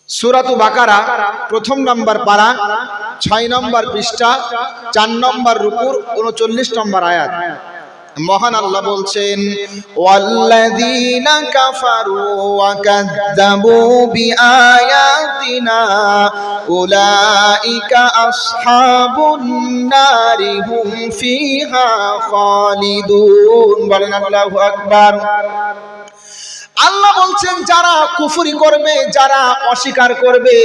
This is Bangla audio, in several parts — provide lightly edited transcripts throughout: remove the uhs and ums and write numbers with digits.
সূরাতু বাকারা প্রথম নম্বর পারা 6 নম্বর পৃষ্ঠা 4 নম্বর রুকুর 39 নম্বর আয়াত। মহান আল্লাহ বলছেন, ওয়াল্লাযীনা কাফারু ওয়া কাযযাবু বিআয়াতিনা উলাইকা আসহাবুন নারি হুম ফিহা খালিদুন। বলেন আল্লাহু আকবার। আল্লাহ বলছেন, যারা কুফরি করবে, যারা অস্বীকার করবে,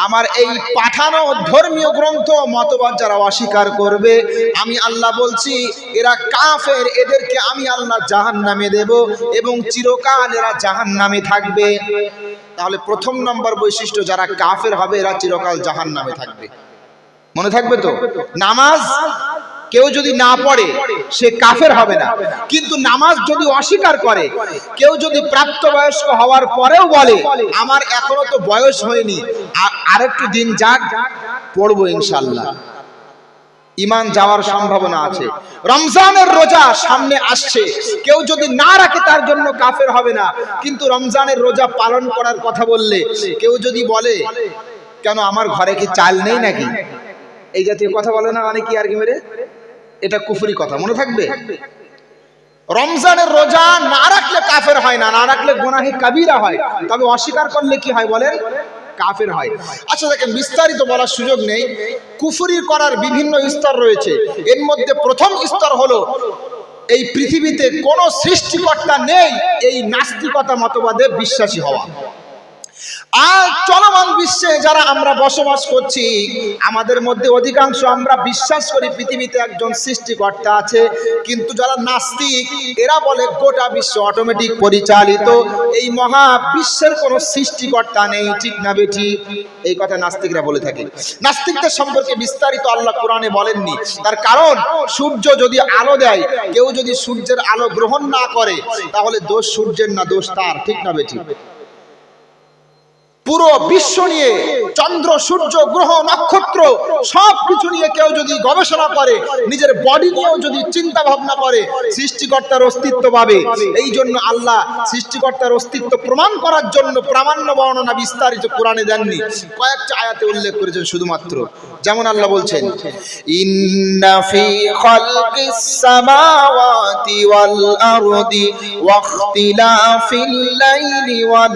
আমার এই পাঠানো ধর্মীয় গ্রন্থ মতবাদ যারা অস্বীকার করবে, আমি আল্লাহ বলছি এরা কাফের, এদেরকে আমি আল্লাহ জাহান্নামে দেব এবং চিরকাল এরা জাহান্নামে থাকবে। তাহলে প্রথম নম্বর বৈশিষ্ট্য, যারা কাফের হবে এরা চিরকাল জাহান্নামে থাকবে। মনে থাকবে তো? নামাজ কেউ যদি না পড়ে সে কাফের হবে না, কিন্তু নামাজ যদি অস্বীকার করে, কেউ যদি প্রাপ্তবয়স্ক হওয়ার পরেও বলে আমার এখনো তো বয়স হয়নি, আরেকটু দিন যাক, পড়বো ইনশাআল্লাহ, ঈমান যাওয়ার সম্ভাবনা আছে। রমজানের রোজা সামনে আসছে, কেউ যদি না রাখে তার জন্য কাফের হবে না, কিন্তু রমজানের রোজা পালন করার কথা বললে কেউ যদি বলে কেন আমার ঘরে কি চাল নেই নাকি, এই জাতীয় কথা বলে না অনেকে আর কি মেরে, এটা কুফরি কথা। মনে থাকবে, রমজানের রোজা না রাখলে কাফের হয় না, না রাখলে গুনাহে কাবীরা হয়, তবে অস্বীকার করলে কি হয় বলেন? কাফের হয়। আচ্ছা দেখেন, বিস্তারিত বলার সুযোগ নেই। কুফরি করার বিভিন্ন স্তর রয়েছে। এর মধ্যে প্রথম স্তর হলো এই পৃথিবীতে কোনো সৃষ্টিকর্তা নেই, এই নাস্তিকতা মতবাদে বিশ্বাসী হওয়া। আর চলমান বিশ্বে যারা আমরা বসবাস করছি, আমাদের মধ্যে অধিকাংশ আমরা বিশ্বাস করি পৃথিবীতে একজন সৃষ্টিকর্তা আছে, কিন্তু যারা নাস্তিক এরা বলে গোটা বিশ্ব অটোমেটিক পরিচালিত, এই মহা বিশ্বের কোনো সৃষ্টিকর্তা নেই। ঠিক না বেঠি? এই কথা নাস্তিকরা বলে থাকে। নাস্তিকদের সম্পর্কে বিস্তারিত আল্লাহ কোরআনে বলেননি, তার কারণ সূর্য যদি আলো দেয়, কেউ যদি সূর্যের আলো গ্রহণ না করে, তাহলে দোষ সূর্যের না, দোষ তার। ঠিক না বেঠি? পুরো বিশ্ব নিয়ে, চন্দ্র সূর্য গ্রহ নক্ষত্র সবকিছু নিয়ে কেউ যদি গবেষণা করে, নিজের বডি নিয়েও যদি চিন্তা ভাবনা করে, সৃষ্টিকর্তার অস্তিত্ব পাবে। এই জন্য আল্লাহ সৃষ্টিকর্তার অস্তিত্ব প্রমাণ করার জন্য প্রামাণ্য বর্ণনা বিস্তারিত কোরআনে দেননি, কয়েকটা আয়াতে উল্লেখ করেছেন শুধুমাত্র। যেমন আল্লাহ বলছেন, ইন্না ফি খালকিস সামাওয়াতি ওয়াল আরদি ওয়া ইখতিলাফিল লাইলি ওয়ান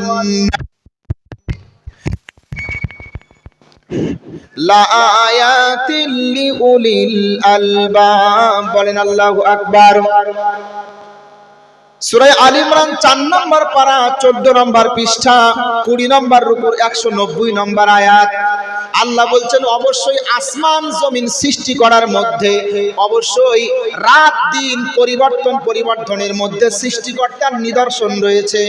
লা আয়াতিল লিউলিল আলবাব। বলেন আল্লাহু আকবার। সূরা আলে ইমরান 4 নম্বর পারা 14 নম্বর পৃষ্ঠা 20 নম্বর রুকুর 190 নম্বর আয়াত। আল্লাহ বলছেন, অবশ্যই আসমান জমিন সৃষ্টি করার মধ্যে, অবশ্যই রাত দিন পরিবর্তনের মধ্যে সৃষ্টিকর্তার নিদর্শন রয়েছে।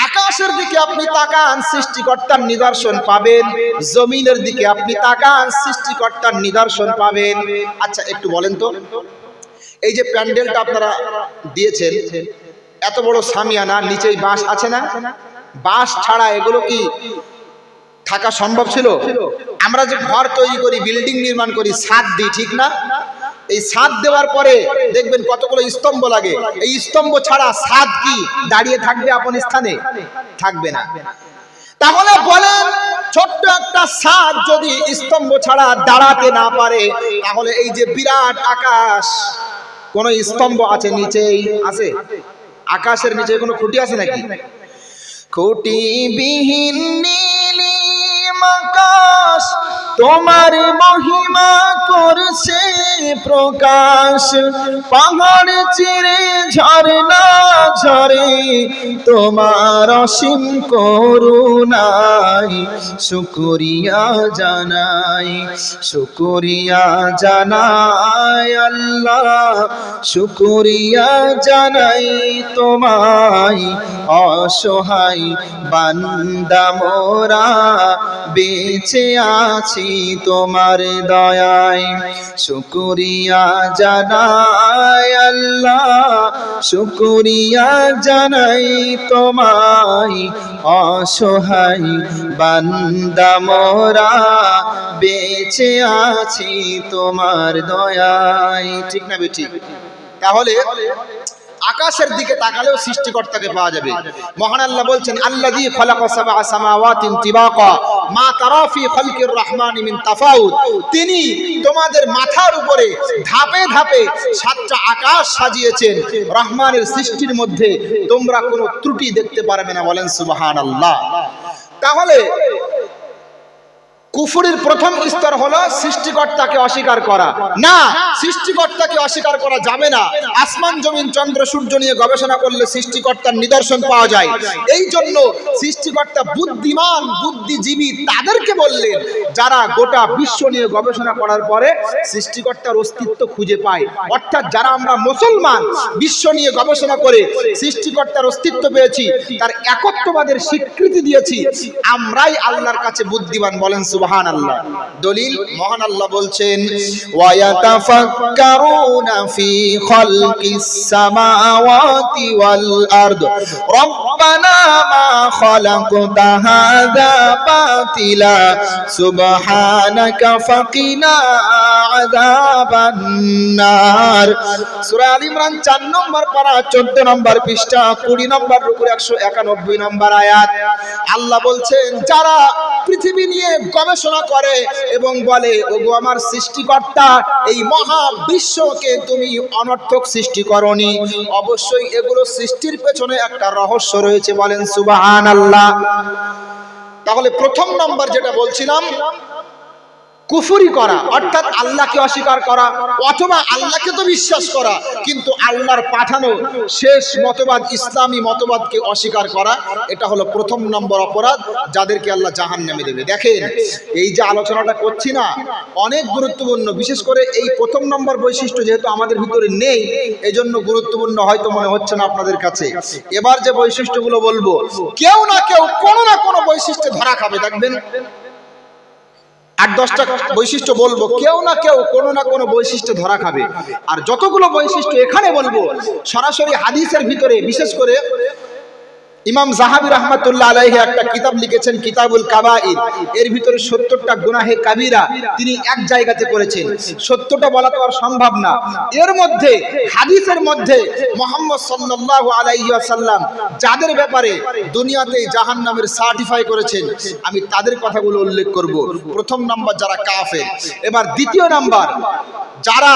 আকাশের দিকে আপনি তাকান, সৃষ্টিকর্তার নিদর্শন পাবেন। জমিনের দিকে আপনি তাকান, সৃষ্টিকর্তার নিদর্শন পাবেন। আচ্ছা একটু বলেন তো, এই যে প্যান্ডেলটা আপনারা দিয়েছেন, এত বড় সামিয়ানা, নিচেই বাঁশ আছে না? বাঁশ ছাড়া এগুলো কি থাকা সম্ভব ছিল? আমরা যে ঘর তৈরি করি, বিল্ডিং নির্মাণ করি, ছাদ দিই, ঠিক না? এই ছাদ দেওয়ার পরে দেখবেন কতগুলো স্তম্ভ লাগে। এই স্তম্ভ ছাড়া ছাদ কি দাঁড়িয়ে থাকবে আপন স্থানে? থাকবে না। তাহলে বলেন, ছোট্ট একটা ছাদ যদি স্তম্ভ ছাড়া দাঁড়াতে না পারে, তাহলে এই যে বিরাট আকাশ, কোন স্তম্ভ আছে নিচেই? আছে? আকাশের নিচে কোনো খুঁটি আছে নাকি? খুঁটি বিহীন নীলিম আকাশ তোমার মহিমা করছে প্রকাশ, পাহাড় চিরে ঝরনা ঝরে তোমার অসীম করুণায়, শুকরিয়া জানাই, শুকরিয়া জানাই আল্লাহ, শুকরিয়া জানাই তোমায়, অসহায় বান্দা মোরা বেঁচে আছি তোমার দয়ায়, শুকরিয়া জানাই আল্লাহ, শুকরিয়া জানাই তোমায়, অসহায় বান্দা মোরা বেঁচে আছি তোমার দয়ায়। ঠিক না বেঠিক? তাহলে আকাশের দিকে তাকালেও সৃষ্টিকর্তাকে পাওয়া যাবে। মহান আল্লাহ বলছেন, আল্লাযী খালাকা সাবআ সামাওয়াতিন তিবাকা মা তারা ফি খালকির রহমানি মিন তাফাউত। তিনি তোমাদের মাথার উপরে ধাপে ধাপে 7টা আকাশ সাজিয়েছেন, রহমানের সৃষ্টির মধ্যে তোমরা কোনো ত্রুটি দেখতে পারবে না। বলেন সুবহানাল্লাহ। তাহলে কুফরির প্রথম স্তর হলো সৃষ্টিকর্তাকে অস্বীকার করা। না, সৃষ্টিকর্তাকে অস্বীকার করা যাবে না। আসমান জমিন চন্দ্র সূর্য নিয়ে গবেষণা করলে সৃষ্টিকর্তার নিদর্শন পাওয়া যায়। এই জন্য সৃষ্টিকর্তা বুদ্ধিমান বুদ্ধিজীবী তাদেরকে বললেন যারা গোটা বিশ্ব নিয়ে গবেষণা করার পরে সৃষ্টিকর্তার অস্তিত্ব খুঁজে পায়। অর্থাৎ যারা আমরা মুসলমান বিশ্ব নিয়ে গবেষণা করে সৃষ্টিকর্তার অস্তিত্ব পেয়েছি, তার একত্ববাদের স্বীকৃতি দিয়েছি, আমরাই আল্লাহর কাছে বুদ্ধিমান। বলেন সুবহানাল্লাহ। দলিল, মহান আল্লাহ বলছেন, ওয়া ইয়াতাফাক্কারুনা ফি খালকিস সামাওয়াতি ওয়াল আরদ রব্বানা মা খালাকতা হাযা বাতিলা সুবহানাকা ফাকিনা আযাবান নার। সূরা আল ইমরান 4 নম্বর পারা 14 নম্বর পৃষ্ঠা 20 নম্বর রুকুর 191 নম্বর আয়াত। আল্লাহ বলছেন, যারা পৃথিবী নিয়ে গবেষণা করে এবং বলে, ওগো আমার সৃষ্টিকর্তা, এই মহা বিশ্বকে তুমি অনর্থক সৃষ্টি করনি, অবশ্যই এগুলো সৃষ্টির পেছনে একটা রহস্য রয়েছে। বলেন সুবহানাল্লাহ। তাহলে প্রথম নম্বর যেটা বলছিলাম, কুফরি করা, অর্থাৎ আল্লাহকে অস্বীকার করা, অথবা আল্লাহকে তো বিশ্বাস করা কিন্তু আল্লাহর পাঠানো শেষ মতবাদ ইসলামী মতবাদকে অস্বীকার করা, এটা হলো প্রথম নম্বর অপরাধ, যাদেরকে আল্লাহ জাহান্নামে দেবে। দেখেন, এই যে আলোচনাটা করছি না, অনেক গুরুত্বপূর্ণ। বিশেষ করে এই প্রথম নম্বর বৈশিষ্ট্য যেহেতু আমাদের ভিতরে নেই, এজন্য গুরুত্বপূর্ণ হয়তো মনে হচ্ছে না আপনাদের কাছে। এবার যে বৈশিষ্ট্যগুলো বলবো, কেউ না কেউ কোনো না কোনো বৈশিষ্ট্য ধরা খাবে। দেখবেন 8-10টা বৈশিষ্ট্য বলবো, কেউ না কেউ কোনো না কোনো বৈশিষ্ট্য ধরা খাবে। আর যতগুলো বৈশিষ্ট্য এখানে বলবো, সরাসরি হাদিসের ভিতরে, বিশেষ করে ইমাম যাহাবী রাহমাতুল্লাহ আলাইহি একটা কিতাব লিখেছেন, কিতাবুল কাবাইর। এর ভিতরে 70টা গুনাহে কাবীরা তিনি এক জায়গাতে করেছেন। 70টা বলা তো আর সম্ভব না। এর মধ্যে হাদিসের মধ্যে মুহাম্মদ সাল্লাল্লাহু আলাইহি ওয়াসাল্লাম যাদের ব্যাপারে দুনিয়াতে জাহান্নামের সার্টিফাই করেছেন, আমি তাদের কথাগুলো উল্লেখ করব। প্রথম নাম্বার যারা কাফের। এবার দ্বিতীয় নাম্বার, যারা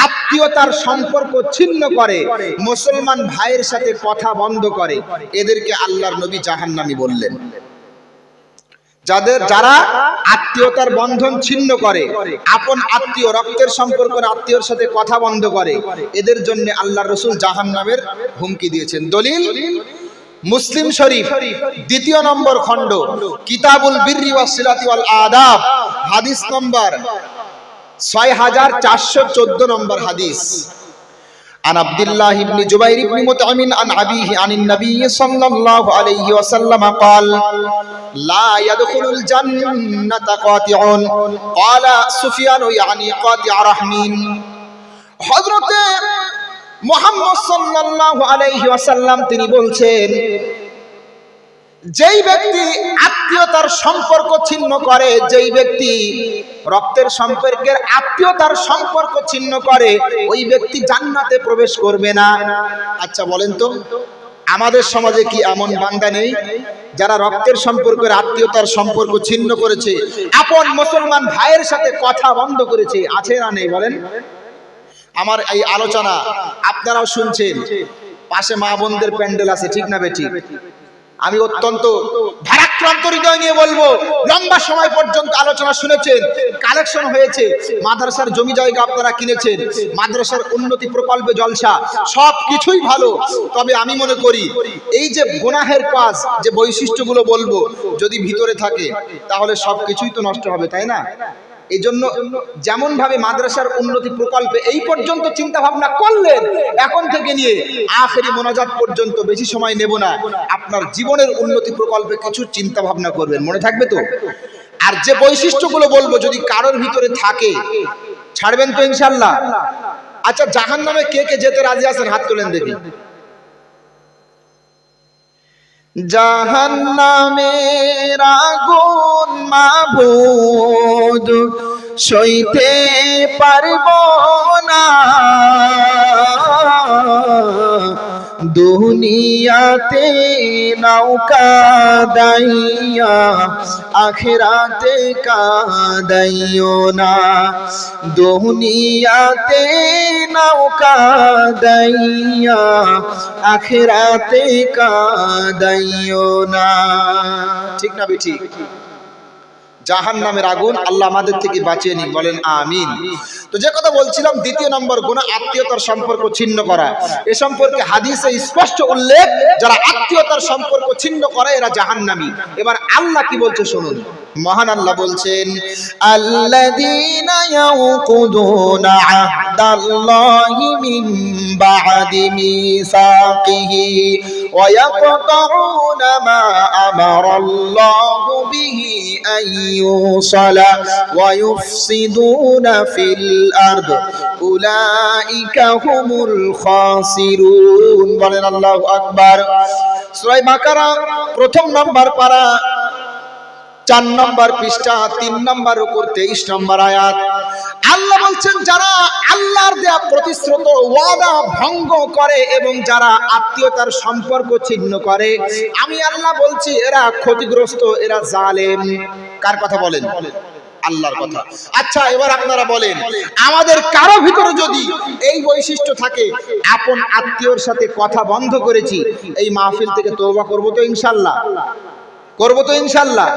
আত্মীয়তার সম্পর্ক ছিন্ন করে, মুসলমান ভাইয়ের সাথে কথা বন্ধ করে, এদেরকে আল্লাহর নবী জাহান্নামী বললেন। যারা আত্মীয়তার বন্ধন ছিন্ন করে, আপন আত্মীয় রক্তের সম্পর্কের আত্মীয়র সাথে কথা বন্ধ করে, এদের জন্য আল্লাহর রাসূল জাহান্নামের হুমকি দিয়েছেন। দলিল মুসলিম শরীফ 2 নম্বর খণ্ড, কিতাবুল বিররি ওয়াস সিলাতি ওয়াল আদাব, হাদিস নম্বর 6414 নম্বর হাদিস। عن عبد الله بن جبير بن مطعم عن أبيه عن النبي صلى الله عليه وسلم قال لا يدخل الجنة قاطع قال سفيان يعني قاطع رحم। হযরত মুহাম্মদ সাল্লাল্লাহু আলাইহি ওয়াসাল্লাম তিনি বলছেন, যেই ব্যক্তি আত্মীয়তার সম্পর্ক ছিন্ন করে, যেই ব্যক্তি রক্তের সম্পর্কের আত্মীয়তার সম্পর্ক ছিন্ন করে, ওই ব্যক্তি জান্নাতে প্রবেশ করবে না। আচ্ছা বলেন তো, আমাদের সমাজে কি এমন বান্দা নেই যারা রক্তের সম্পর্কের আত্মীয়তার সম্পর্ক ছিন্ন করেছে, আপন মুসলমান ভাইয়ের সাথে কথা বন্ধ করেছে? আছে না নেই বলেন? আমার এই আলোচনা আপনারাও শুনছেন, পাশে মা বোনদের প্যান্ডেল আছে, ঠিক না বেঠিক? আমি অত্যন্ত ভারাক্রান্ত হৃদয় নিয়ে বলবো, লম্বা সময় পর্যন্ত আলোচনা শুনেছেন, কালেকশন হয়েছে, মাদ্রাসার জমি জায়গা আপনারা কিনেছেন, মাদ্রাসার উন্নতি প্রকল্পে জলসা, সব কিছুই ভালো। তবে আমি মনে করি এই যে গুনাহের কাজ, যে বৈশিষ্ট্যগুলো বলবো, যদি ভিতরে থাকে তাহলে সব কিছুই তো নষ্ট হবে, তাই না? এই জন্য যেমন ভাবে মাদ্রাসার উন্নতি প্রকল্পে এই পর্যন্ত চিন্তা ভাবনা করলেন, এখন থেকে নিয়ে আখেরি মোনাজাত পর্যন্ত বেশি সময় নেব না, আপনার জীবনের উন্নতি প্রকল্পে কিছু চিন্তা ভাবনা করবেন, মনে থাকবে তো? আর যে বৈশিষ্ট্যগুলো বলবো যদি কারোর ভিতরে থাকে, ছাড়বেন তো ইনশাআল্লাহ? আচ্ছা, জাহান্নামে কে কে যেতে রাজি আছেন? হাত তোলেন দেখি। জাহান্নামের আগুন মাবুদ সইতে পারবো না, দুনিয়াতে নৌকা দাইয়া আখিরাতে কাদাইও না, দুনিয়াতে নৌকা দাইয়া আখিরাতে কাদাইও না। ঠিক না বেঠিক? জাহান্নামের আগুন আল্লাহ আমাদের থেকে বাঁচিয়ে নিন, বলেন আমিন। তো যে কথা বলছিলাম, দ্বিতীয় নম্বর গুনাহ আত্মীয়তার সম্পর্ক ছিন্ন করা। এ সম্পর্কে হাদিসে স্পষ্ট উল্লেখ, যারা আত্মীয়তার সম্পর্ক ছিন্ন করে এরা জাহান্নামী। এবার আল্লাহ কি বলছে শুনুন। মহান আল্লাহ বলছেন, আল্লাযীনা ইয়াকুদুনা আহদাল্লাহি মিন বা'দি মিসাকিহি ওয়া ইয়াকতাউনা মা আমারাল্লাহু বিহি আন ইউসালা ওয়া ইউফসিদুনা ফিল আরদ উলাইকা হুমুল খাসিরুন। বলেন আল্লাহু আকবার। সূরা বাকারা প্রথম নাম্বার পারা 4 নম্বর পৃষ্ঠা 3 নম্বর উপর 23 নম্বর আয়াত। আল্লাহ বলছেন, যারা আল্লাহর দেয়া প্রতিশ্রুত ওয়াদা ভঙ্গ করে এবং যারা আত্মীয়তার সম্পর্ক ছিন্ন করে, আমি আল্লাহ বলছি এরা ক্ষতিগ্রস্ত, এরা জালেম। কার কথা বলেন? আল্লাহর কথা। আচ্ছা, এবার আপনারা বলেন, আমাদের কারো ভিতরে যদি এই বৈশিষ্ট্য থাকে, আপন আত্মীয়র সাথে কথা বন্ধ করেছি, এই মাহফিল থেকে তওবা করব তো ইনশাআল্লাহ? করবো তো ইনশাআল্লাহ?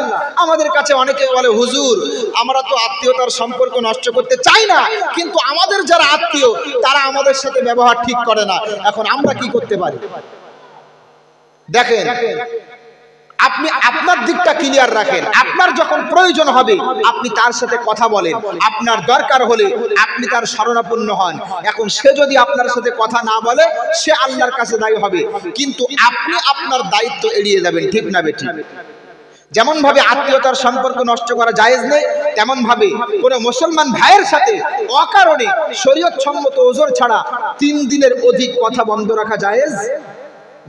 আমাদের কাছে অনেকে বলে, হুজুর আমরা তো আত্মীয়তার সম্পর্ক নষ্ট করতে চাই না, কিন্তু আমাদের যারা আত্মীয় তারা আমাদের সাথে ব্যবহার ঠিক করে না, এখন আমরা কি করতে পারি? দেখেন, আপনি আপনার দিকটা ক্লিয়ার রাখেন। আপনার যখন প্রয়োজন হবে আপনি তার সাথে কথা বলেন, আপনার দরকার হলে আপনি তার শরণাপন্ন হন। এখন সে যদি আপনার সাথে কথা না বলে, সে আল্লাহর কাছে দায়ী হবে, কিন্তু আপনি আপনার দায়িত্ব এড়িয়ে যাবেন। ঠিক না বেঠিক? যেমন ভাবে আত্মীয়তার সম্পর্ক নষ্ট করা জায়েজ নেই, তেমন ভাবে কোন মুসলমান ভাইয়ের সাথে অকারণে শরীয়ত সম্মত ওজর ছাড়া 3 দিনের অধিক কথা বন্ধ রাখা জায়েজ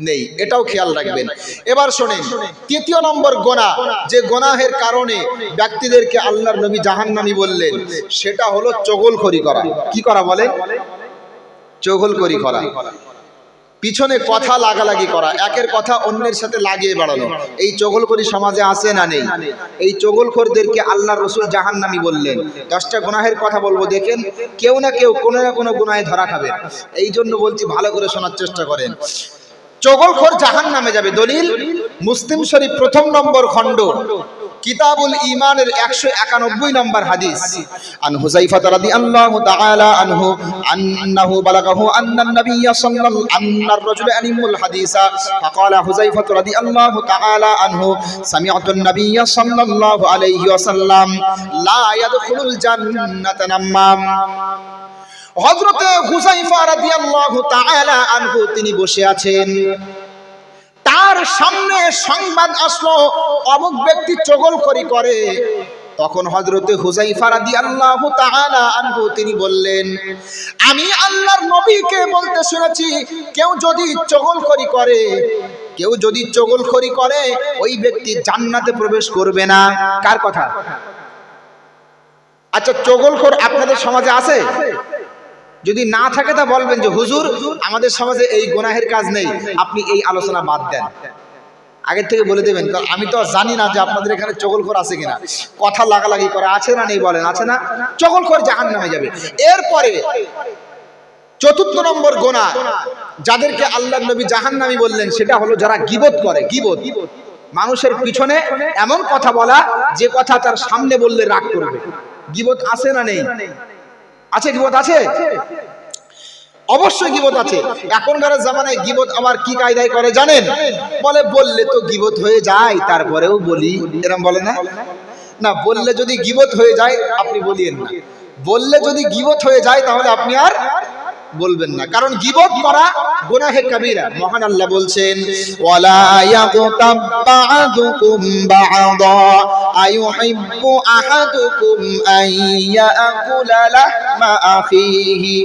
নেই, এটাও খেয়াল রাখবেন। এবার শোনেন, তৃতীয় নম্বর গুনাহ, যে গুনাহের কারণে ব্যক্তিদেরকে আল্লাহর নবী জাহান্নামী বললেন, সেটা হলো চগলখড়ি করা। কি করা বলেন? চগলখড়ি করা, পিছনে কথা লাগালাগি করা, একের কথা অন্যের সাথে লাগিয়ে বাড়ানো। এই চগলখড়ি সমাজে আছে না নেই? এই চগলখড়দেরকে আল্লাহর রাসূল জাহান্নামী বললেন। 10টা গুনাহের কথা বলবো, দেখেন কেউ না কেউ কোনো না কোনো গুনাহে ধরা খাবে। এই জন্য বলছি, ভালো করে শোনার চেষ্টা করেন। চগলখড় জাহান্নামে যাবে। দলিল মুসলিম শরীফ 1 নম্বর খণ্ড কিতাবুল ঈমানের 191 নম্বর হাদিস। আন হুযায়ফা রাদিয়াল্লাহু তাআলা আনহু আন্নাহু বালাগাহু আন্নান নাবিয়্য সাল্লাল্লাহু আন্নার রাজুলা আনিমুল হাদিসা ফাকালা হুযায়ফা রাদিয়াল্লাহু তাআলা আনহু সামি'তুন নাবিয়্য সাল্লাল্লাহু আলাইহি ওয়াসাল্লাম লা ইয়াদখুলুল জান্নাতা নাম্মাম। হযরতে হুযায়ফা রাদিয়াল্লাহু তাআলা আনহু তিনি বসে আছেন, তার সামনে সংবাদ আসলো অমুক ব্যক্তি চগলখড়ি করে। তখন হযরতে হুযায়ফা রাদিয়াল্লাহু তাআলা আনহু তিনি বললেন, আমি আল্লাহর নবীকে বলতে শুনেছি, কেউ যদি চগলখড়ি করে, কেউ যদি চগলখড়ি করে, ওই ব্যক্তি জান্নাতে প্রবেশ করবে না। কার কথা? আচ্ছা, চগলখড় আপনাদের সমাজে আছে? যদি না থাকে তা বলবেন যে হুজুর আমাদের সমাজে এই গুনাহের কাজ নেই, আপনি এই আলোচনা বাদ দেন। আগের থেকে বলে দেবেন, কারণ আমি তো জানি না যে আপনাদের এখানে চগলখড় আছে কিনা। কথা লাগালাগি করে আছে না নেই বলেন? আছে না? চগলখড় জাহান্নামে যাবে। এরপরে 4র্থ নম্বর গুনাহ, যাদেরকে আল্লাহর নবী জাহান্নামী বললেন, সেটা হলো যারা গীবত করে। গীবত, মানুষের পিছনে এমন কথা বলা যে কথা তার সামনে বললে রাগ করবে। গীবত আছে না নেই? আছে, গীবত আছে, অবশ্যই গীবত আছে। এখনকার জামানায় গীবত আবার কি কায়দায় করে জানেন? বললে তো গীবত হয়ে যায়, তারপরেও বলি, এরকম বলে না? না, বললে যদি গীবত হয়ে যায় আপনি বলিয়েন না। বললে যদি গীবত হয়ে যায় তাহলে আপনি আর বলবেন না, কারণ গীবত করা গুনাহে কাবীরা। মহান আল্লাহ বলছেন ওয়ালা ইয়াগতাব বা'দুকুম বা'দা আইয়ুহিব্বু আহাদুকুম আন ইয়াকুলা লাহমা আখিহি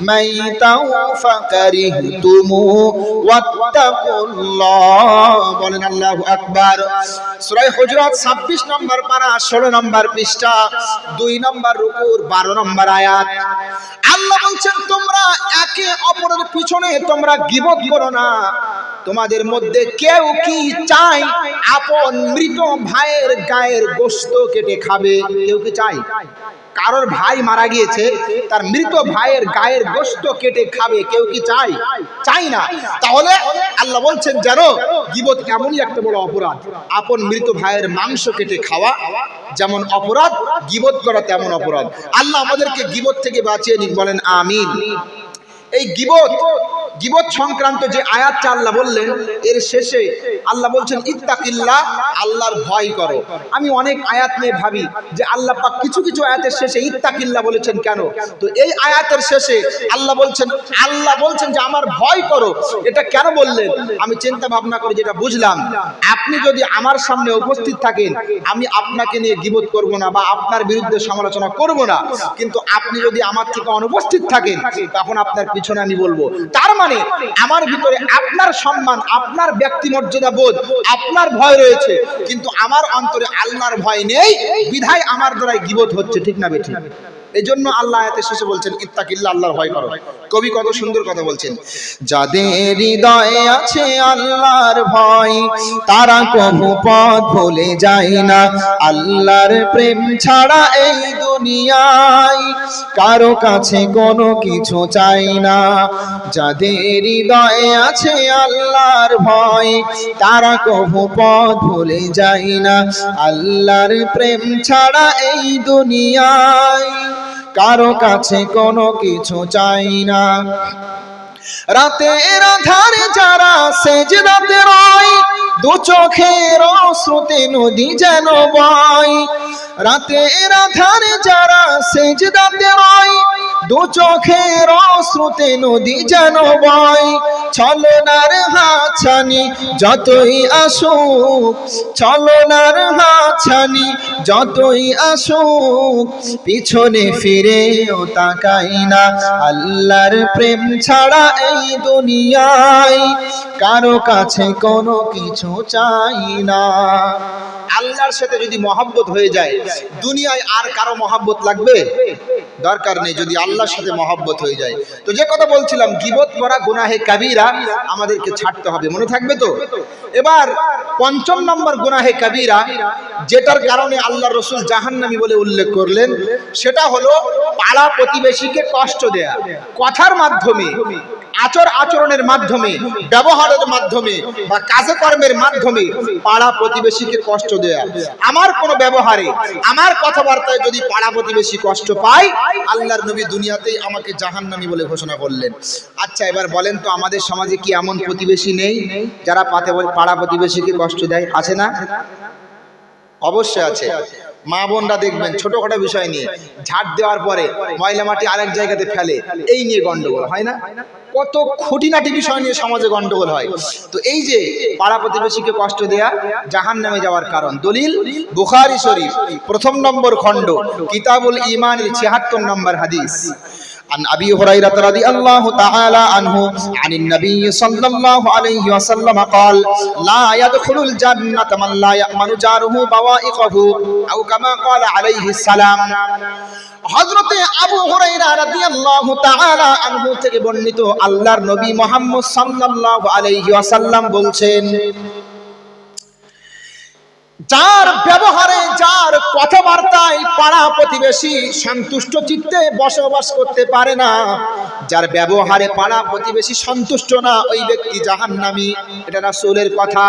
মাইতাও ফাকারিহতুমু ওয়াত্তাকুল্লাহ। বলেন আল্লাহু আকবার। সূরা হুজুরাত 26 নম্বর পারা 16 নম্বর পৃষ্ঠা 2 নম্বর রুকুর 12 নম্বর আয়াত। আল্লাহ বলছেন তোমরা একে অপরের পিছনে তোমরা গীবত করো না। তোমাদের মধ্যে কেউ কি চায় আপন মৃত ভাইয়ের গায়ের গোশত কেটে খাবে? কেউ কি চায়? কারোর ভাই মারা গিয়েছে, তার মৃত ভাইয়ের গায়ের গোশত কেটে খাবে কেউ কি চায়? চাই না। তাহলে আল্লাহ বলছেন জানো গীবত এমনই একটা বড় অপরাধ। আপন মৃত ভাইয়ের মাংস কেটে খাওয়া যেমন অপরাধ, গীবত করা তেমন অপরাধ। আল্লাহ আমাদেরকে গীবত থেকে বাঁচিয়ে নিক, বলেন আমিন। এই গীবত সংক্রান্ত যে আয়াতটা আল্লাহ বললেন, এর শেষে আল্লাহ বলছেন ইত্তাকিল্লাহ, আল্লাহর ভয় করো। আমি অনেক আয়াত নিয়ে ভাবি যে আল্লাহ পাক কিছু কিছু আয়াতের শেষে ইত্তাকিল্লাহ বলেছেন কেন? তো এই আয়াতের শেষে আল্লাহ বলছেন যে আমার ভয় করো, এটা কেন বললেন? আমি চিন্তা ভাবনা করে যেটা বুঝলাম, আপনি যদি আমার সামনে উপস্থিত থাকেন, আমি আপনাকে নিয়ে গীবত করব না বা আপনার বিরুদ্ধে সমালোচনা করব না, কিন্তু আপনি যদি আমার থেকে অনুপস্থিত থাকেন তখন আপনার পিছনে আমি বলবো। তার মানে আমার ভিতরে আপনার সম্মান, আপনার ব্যক্তি মর্যাদা বোধ, আপনার ভয় রয়েছে, কিন্তু আমার অন্তরে আল্লাহর ভয় নেই, বিধায় আমার দ্বারাই গীবত হচ্ছে। ঠিক না বেঠিক? এই জন্য আল্লাহ আয়াতের শেষে বলছেন ইত্তাকিল্লাহ, আল্লাহর ভয় করো। কবি কত সুন্দর কথা বলছেন, যাদের হৃদয়ে আছে আল্লাহর ভয় তারা কবু পথ ভুলে যায় না। আল্লাহর প্রেম ছাড়া এই দুনিয়ায় কারো কাছে কোনো কিছু চাই না। যাদের হৃদয়ে আছে আল্লাহর ভয় তারা কবু পথ ভুলে যায় না। আল্লাহর প্রেম ছাড়া এই দুনিয়ায় কারো কাছে কোনো কিছু চাই না। রাতের আধারে যারা সেজদাতে রয় দু চোখের অশ্রুতে নদী যেন বয়। রাতের আধারে যারা সেজদাতে রয় দু চোখের অশ্রুতে নদী যেন বয়। ছলনার হাতছানি যতই আসুক, ছলনার হাতছানি যতই আসুক, পিছনে ফিরেও তাকাই না। আল্লাহর প্রেম ছাড়া এই দুনিয়ায় কারো কাছে কোনো কিছু চাই না। আল্লাহর সাথে যদি মহব্বত হয়ে যায়, দুনিয়ায় আর কারো মহব্বত লাগবে? দরকার নেই, যদি আল্লাহর সাথে মহব্বত হয়ে যায়। তো যে কথা বলছিলাম, গীবত করা গুনাহে কাবীরা, আমাদেরকে ছাড়তে হবে। মনে থাকবে তো? এবার ৫ম নম্বর গুনাহে কাবীরা, যেটার কারণে আল্লাহ রসুল জাহান্নামী বলে উল্লেখ করলেন, সেটা হলো পাড়া প্রতিবেশীকে কষ্ট দেয়া। কথার মাধ্যমে, আচরণের মাধ্যমে, ব্যবহারের মাধ্যমে বা কাজে কর্মের মাধ্যমে পাড়া প্রতিবেশীকে কষ্ট দেয়া। আমার কোনো ব্যবহারে, আমার কথাবার্তায় যদি পাড়া প্রতিবেশী কষ্ট পায়, আল্লাহর নবী দুনিয়াতেই আমাকে জাহান্নামী বলে ঘোষণা করলেন। আচ্ছা এবার বলেন তো, আমাদের সমাজে কি এমন প্রতিবেশী নেই যারা পাড়া প্রতিবেশীকে কষ্ট দেয়? আছে না? অবশ্যই আছে। মা বোনরা দেখবেন ছোটখাটো বিষয় নিয়ে ঝাড় দেওয়ার পরে ময়লা মাটি আরেক জায়গাতে ফেলে, এই নিয়ে গন্ডগোল হয় না? কত খুঁটিনাটি বিষয় নিয়ে সমাজে গন্ডগোল হয়। তো এই যে পাড়া প্রতিবেশীকে কষ্ট দেয়া জাহান্নামে যাওয়ার কারণ, দলিল বুখারী শরীফ ১ম নম্বর খণ্ড কিতাবুল ঈমানের ৭৬ নম্বর হাদিস। عن أبي هريرة رضي الله تعالى عنه عن النبي صلى الله عليه وسلم قال لا يدخل الجنة من لا يأمن جاره بوائقه أو كما قال عليه السلام। হযরতে আবু হুরায়রা রাদিয়াল্লাহু তাআলা আনহু থেকে বর্ণিত, আল্লাহর নবী মুহাম্মদ সাল্লাল্লাহু আলাইহি ওয়াসাল্লাম বলছেন, যার ব্যবহারে, যার কথাবার্তায় পাড়া প্রতিবেশী সন্তুষ্ট চিত্তে বসবাস করতে পারে না, যার ব্যবহারে পাড়া প্রতিবেশী সন্তুষ্ট না, ওই ব্যক্তি জাহান্নামী। এটা রাসূলের কথা।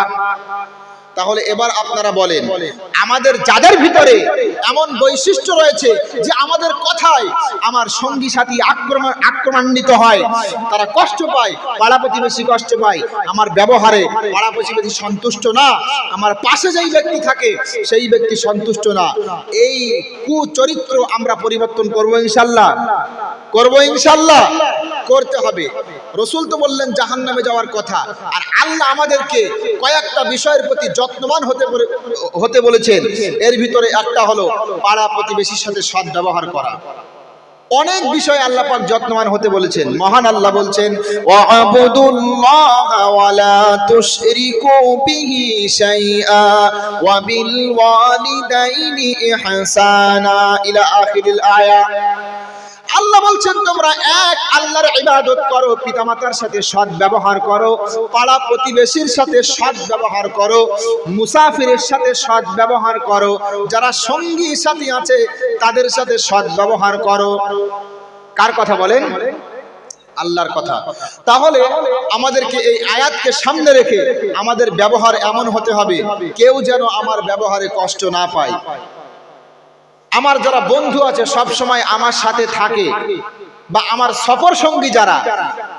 তাহলে এবার আপনারা বলেন, আমাদের যাদের ভিতরে এমন বৈশিষ্ট্য রয়েছে যে আমাদের কথায় আমার সঙ্গী সাথী আক্রমণান্বিত হয়, তারা কষ্ট পায়, পাড়া প্রতিবেশী কষ্ট পায়, আমার ব্যবহারে পাড়া প্রতিবেশী সন্তুষ্ট না, আমার পাশে যেই ব্যক্তি থাকে সেই ব্যক্তি সন্তুষ্ট না, এই কুচরিত্র আমরা পরিবর্তন করব ইনশাআল্লাহ। করব ইনশাআল্লাহ, করতে হবে। রসুল তো বললেন জাহান্নামে যাওয়ার কথা, আর আল্লাহ আমাদেরকে কয়েকটা বিষয়ের প্রতি যত্নবান হতে বলেছেন। এর ভিতরে একটা হলো পাড়া প্রতিবেশীর সাথে সৎ ব্যবহার করা। অনেক বিষয় আল্লাহ পাক যত্নবান হতে বলেছেন। মহান আল্লাহ বলছেন, ওয়া'বুদুল্লাহা ওয়া লা তুশরিকু বিহি শাইআ ওয়া বিল ওয়ালিদাইনি ইহসানা ইলা আখিরিল আয়া। আল্লাহ বলছেন তোমরা এক আল্লাহর ইবাদত করো, পিতামাতার সাথে সৎ ব্যবহার করো, পাড়া প্রতিবেশীর সাথে সৎ ব্যবহার করো, মুসাফিরের সাথে সৎ ব্যবহার করো, যারা সঙ্গী সাথী আছে তাদের সাথে সৎ ব্যবহার করো। কার কথা বলেন? আল্লাহর কথা। তাহলে আমাদেরকে এই আয়াতকে সামনে রেখে আমাদের ব্যবহার এমন হতে হবে কেউ যেন আমার ব্যবহারে কষ্ট না পায়। আমার যারা বন্ধু আছে সব সময় আমার সাথে থাকে, বা আমার সফর সঙ্গী যারা,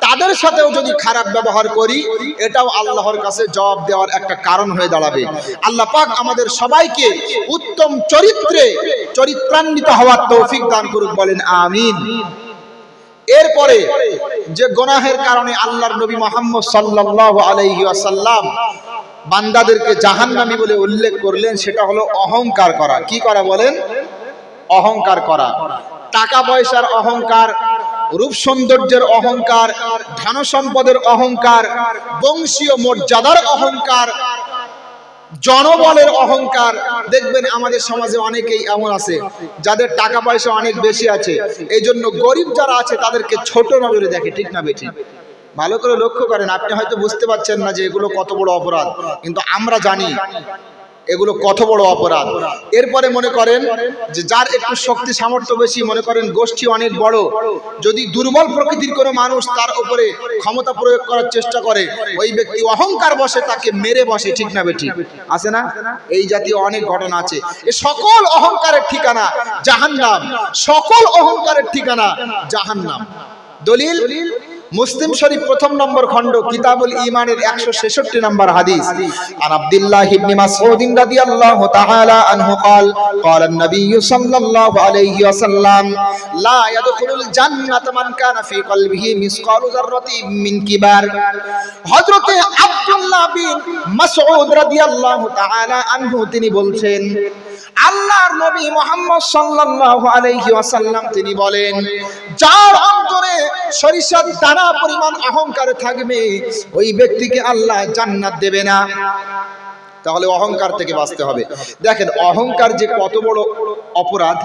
তাদের সাথেও যদি খারাপ ব্যবহার করি এটাও আল্লাহর কাছে জবাব দেওয়ার একটা কারণ হয়ে দাঁড়াবে। আল্লাহ পাক আমাদের সবাইকে উত্তম চরিত্রান্বিত হওয়ার তৌফিক দান করুক, বলেন আমিন। এরপরে যে গুনাহের কারণে আল্লাহর নবী মুহাম্মদ সাল্লাল্লাহু আলাইহি ওয়াসাল্লাম বান্দাদেরকে জাহান্নামী বলে উল্লেখ করলেন, সেটা হলো অহংকার করা। কি করা বলেন? অহংকার করা। টাকা পয়সার অহংকার, রূপ সৌন্দর্যের অহংকার, ধন সম্পদের অহংকার, বংশীয় মর্যাদার অহংকার, জনবলের অহংকার। দেখবেন আমাদের সমাজে অনেকেই এমন আছে যাদের টাকা পয়সা অনেক বেশি আছে, এই জন্য গরিব যারা আছে তাদেরকে ছোট নজরে দেখে। ঠিক না বেঠিক? ভালো করে লক্ষ্য করেন। আপনি হয়তো বুঝতে পারছেন না যে এগুলো কত বড় অপরাধ, কিন্তু আমরা জানি এগুলো কত বড় অপরাধ। এরপরে মনে করেন যে যার একটু শক্তি সামর্থ্য বেশি, মনে করেন গোষ্ঠী অনেক বড়, যদি দুর্বল প্রকৃতির কোনো মানুষ তার উপরে ক্ষমতা প্রয়োগ করার চেষ্টা করে, ওই ব্যক্তি অহংকার বসে তাকে মেরে বসে। ঠিক না বেঠিক? আছে না? এই জাতীয় অনেক ঘটনা আছে। এ সকল অহংকারের ঠিকানা জাহান্নাম, সকল অহংকারের ঠিকানা জাহান্নাম। দলিল মুসলিম শরীফ প্রথম নম্বর খণ্ড কিতাবুল ঈমানের 166 নম্বর হাদিস। আন আব্দুল্লাহ ইবনে মাসউদ রাদিয়াল্লাহু তাআলা আনহু قال قال النبي صلى الله عليه وسلم لا يدخل الجنة من كان في قلبه مثقال ذرة من كبر। হযরত আব্দুল্লাহ বিন মাসউদ রাদিয়াল্লাহু তাআলা আনহু তিনি বলছেন, আল্লাহর নবী মুহাম্মদ সাল্লাল্লাহু আলাইহি ওয়াসাল্লাম তিনি বলেন, যার অন্তরে সরিষার দানা পরিমাণ অহংকার থাকবে ওই ব্যক্তিকে আল্লাহ জান্নাত দেবে না। তাহলে অহংকার থেকে বাঁচতে হবে। দেখেন অহংকার যে কত বড় অপরাধ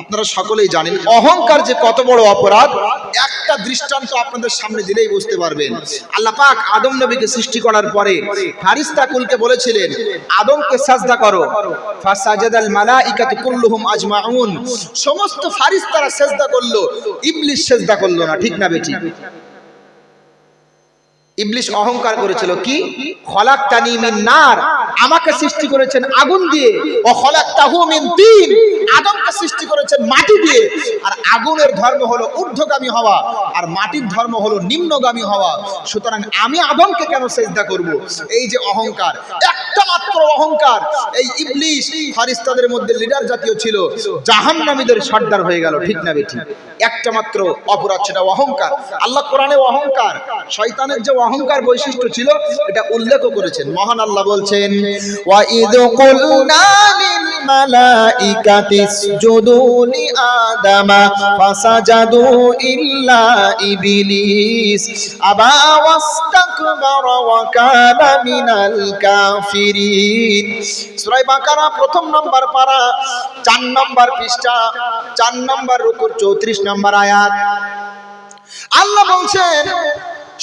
আপনারা সকলেই জানেন। অহংকার যে কত বড় অপরাধ একটা দৃষ্টান্ত আপনাদের সামনে দিলেই বুঝতে পারবেন। আল্লাহ পাক আদম নবীকে সৃষ্টি করার পরে ফারিস্তা কুলকে বলেছিলেন আদমকে সাজদা করো, ফাসাজাদাল মালাইকাতু কুল্লুহুম আজমাউন। সমস্ত ফারিস্তারা সাজদা করলো, ইবলিস সাজদা করলো না। ঠিক না বেঠিক? ইবলিস অহংকার করেছিল কি? খলাকতানি মিন নার, আমাকে সৃষ্টি করেছেন আগুন দিয়ে, ও খলাকতাহু মিন তিন, আদমকে সৃষ্টি করেছেন মাটি দিয়ে। আর আগুনের ধর্ম হলো ঊর্ধ্বগামী হওয়া, আর মাটির ধর্ম হলো নিম্নগামী হওয়া। সুতরাং আমি আদমকে কেন সিজদা করব? এই যে অহংকার, একটা মাত্র অহংকার। এই ইবলিস ফারিস্তাদের মধ্যে লিডার জাতীয় ছিল, জাহান্নামীদের সর্দার হয়ে গেল। ঠিক না বেঠিক? একটা মাত্র অপরাধ, সেটা অহংকার। আল্লাহ কোরআনে অহংকার, শয়তানের যে অহংকার বৈশিষ্ট্য ছিল এটা উল্লেখ করেছেন। মহান আল্লাহ বলছেন, ওয়া ইদ কুলনা লিল মালাইকাতি ইসজুদু লি আদামা ফাসাজাদু ইল্লা ইবলিস আবা ওয়াস্তাকবারা ওয়া কানা মিনাল কাফিরিন। সূরা বাকারা প্রথম নম্বর পারা 4 নম্বর পৃষ্ঠা 4 নম্বর রুকু 34 নম্বর আয়াত। আল্লাহ বলছেন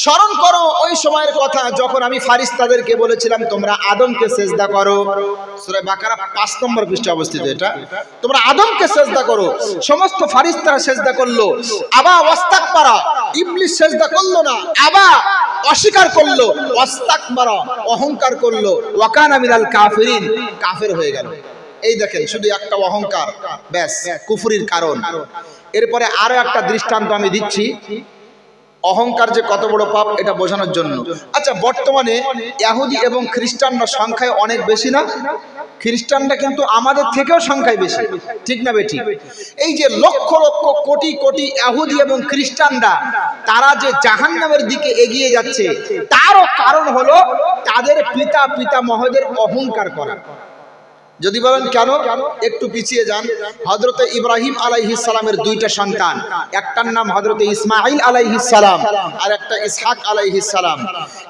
স্মরণ করো ওই সময়ের কথা যখন আমি ফারিস্তাদেরকে বলেছিলাম তোমরা আদমকে সেজদা করো। সূরা বাকারা 5 নম্বর পৃষ্ঠায় অবস্থিত এটা। তোমরা আদমকে সেজদা করো, সমস্ত ফারিস্তারা সেজদা করলো। আবা ওয়াস্তাকবারা, ইবলিস সেজদা করলো না, আবা অস্বীকার করলো, ওয়াস্তাকবারা অহংকার করলো, ওয়া কানা মিনাল কাফিরিন কাফের হয়ে গেল। এই দেখেন শুধু একটা অহংকার, ব্যাস কুফরির কারণ। এরপরে আরো একটা দৃষ্টান্ত আমি দিচ্ছি অহংকার যে কত বড় পাপ এটা বোঝানোর জন্য। আচ্ছা, বর্তমানে ইহুদি এবং খ্রিস্টানরা সংখ্যায় অনেক বেশি না? খ্রিস্টানরা কিন্তু আমাদের থেকেও সংখ্যায় বেশি, ঠিক না বেঠিক? এই যে লক্ষ লক্ষ কোটি কোটি ইহুদি এবং খ্রিস্টানরা তারা যে জাহান্নামের দিকে এগিয়ে যাচ্ছে, তারও কারণ হলো তাদের পিতা পিতামহদের অহংকার করা। যদি বলেন কেন, একটু পিছিয়ে যান। হযরতে ইব্রাহিম আলাইহিস সালামের দুইটা সন্তান, একটার নাম হযরতে ইসমাঈল আলাইহিস সালাম আর একটা ইসহাক আলাইহিস সালাম।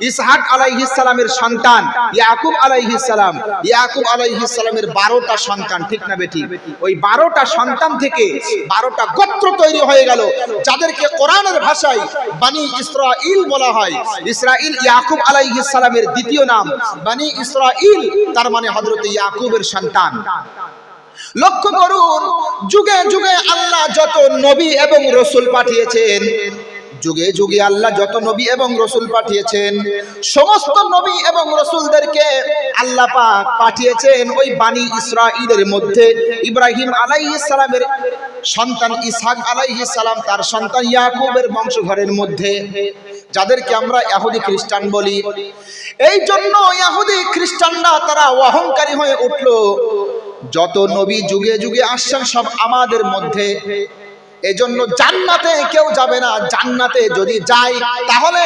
ইসহাক আলাইহিস সালামের সন্তান ইয়াকুব আলাইহিস সালাম, ইয়াকুব আলাইহিস সালামের 12টা সন্তান, ঠিক না বেঠিক? ওই 12টা সন্তান থেকে 12টা গোত্র তৈরি হয়ে গেল, যাদেরকে কোরআনের ভাষায় বনি ইসরাঈল বলা হয়। ইসরাঈল ইয়াকুব আলাইহিস সালামের দ্বিতীয় নাম, বনি ইসরাঈল তার মানে হযরতে ইয়াকুবের সন্তান। লক্ষ্য করুন, যুগে যুগে আল্লাহ যত নবী এবং রাসূল পাঠিয়েছেন, যুগে যুগে আল্লাহ যত নবী এবং রাসূল পাঠিয়েছেন, সমস্ত নবী এবং রাসূলদেরকে আল্লাহ পাক পাঠিয়েছেন ওই বনি ইসরাঈলের মধ্যে ইব্রাহিম আলাইহিস সালামের সন্তান ইসহাক আলাইহিস সালাম, তার সন্তান ইয়াকুবের বংশধরের মধ্যে, যাদেরকে আমরা ইহুদি খ্রিস্টান বলি। এই জন্য ইহুদি খ্রিস্টানরা তারা অহংকারী হয়ে উঠলো, যত নবী যুগে যুগে আসছেন সব আমাদের মধ্যে, এজন্য জান্নাতে কেউ যাবে না। জান্নাতে যদি যাই তাহলে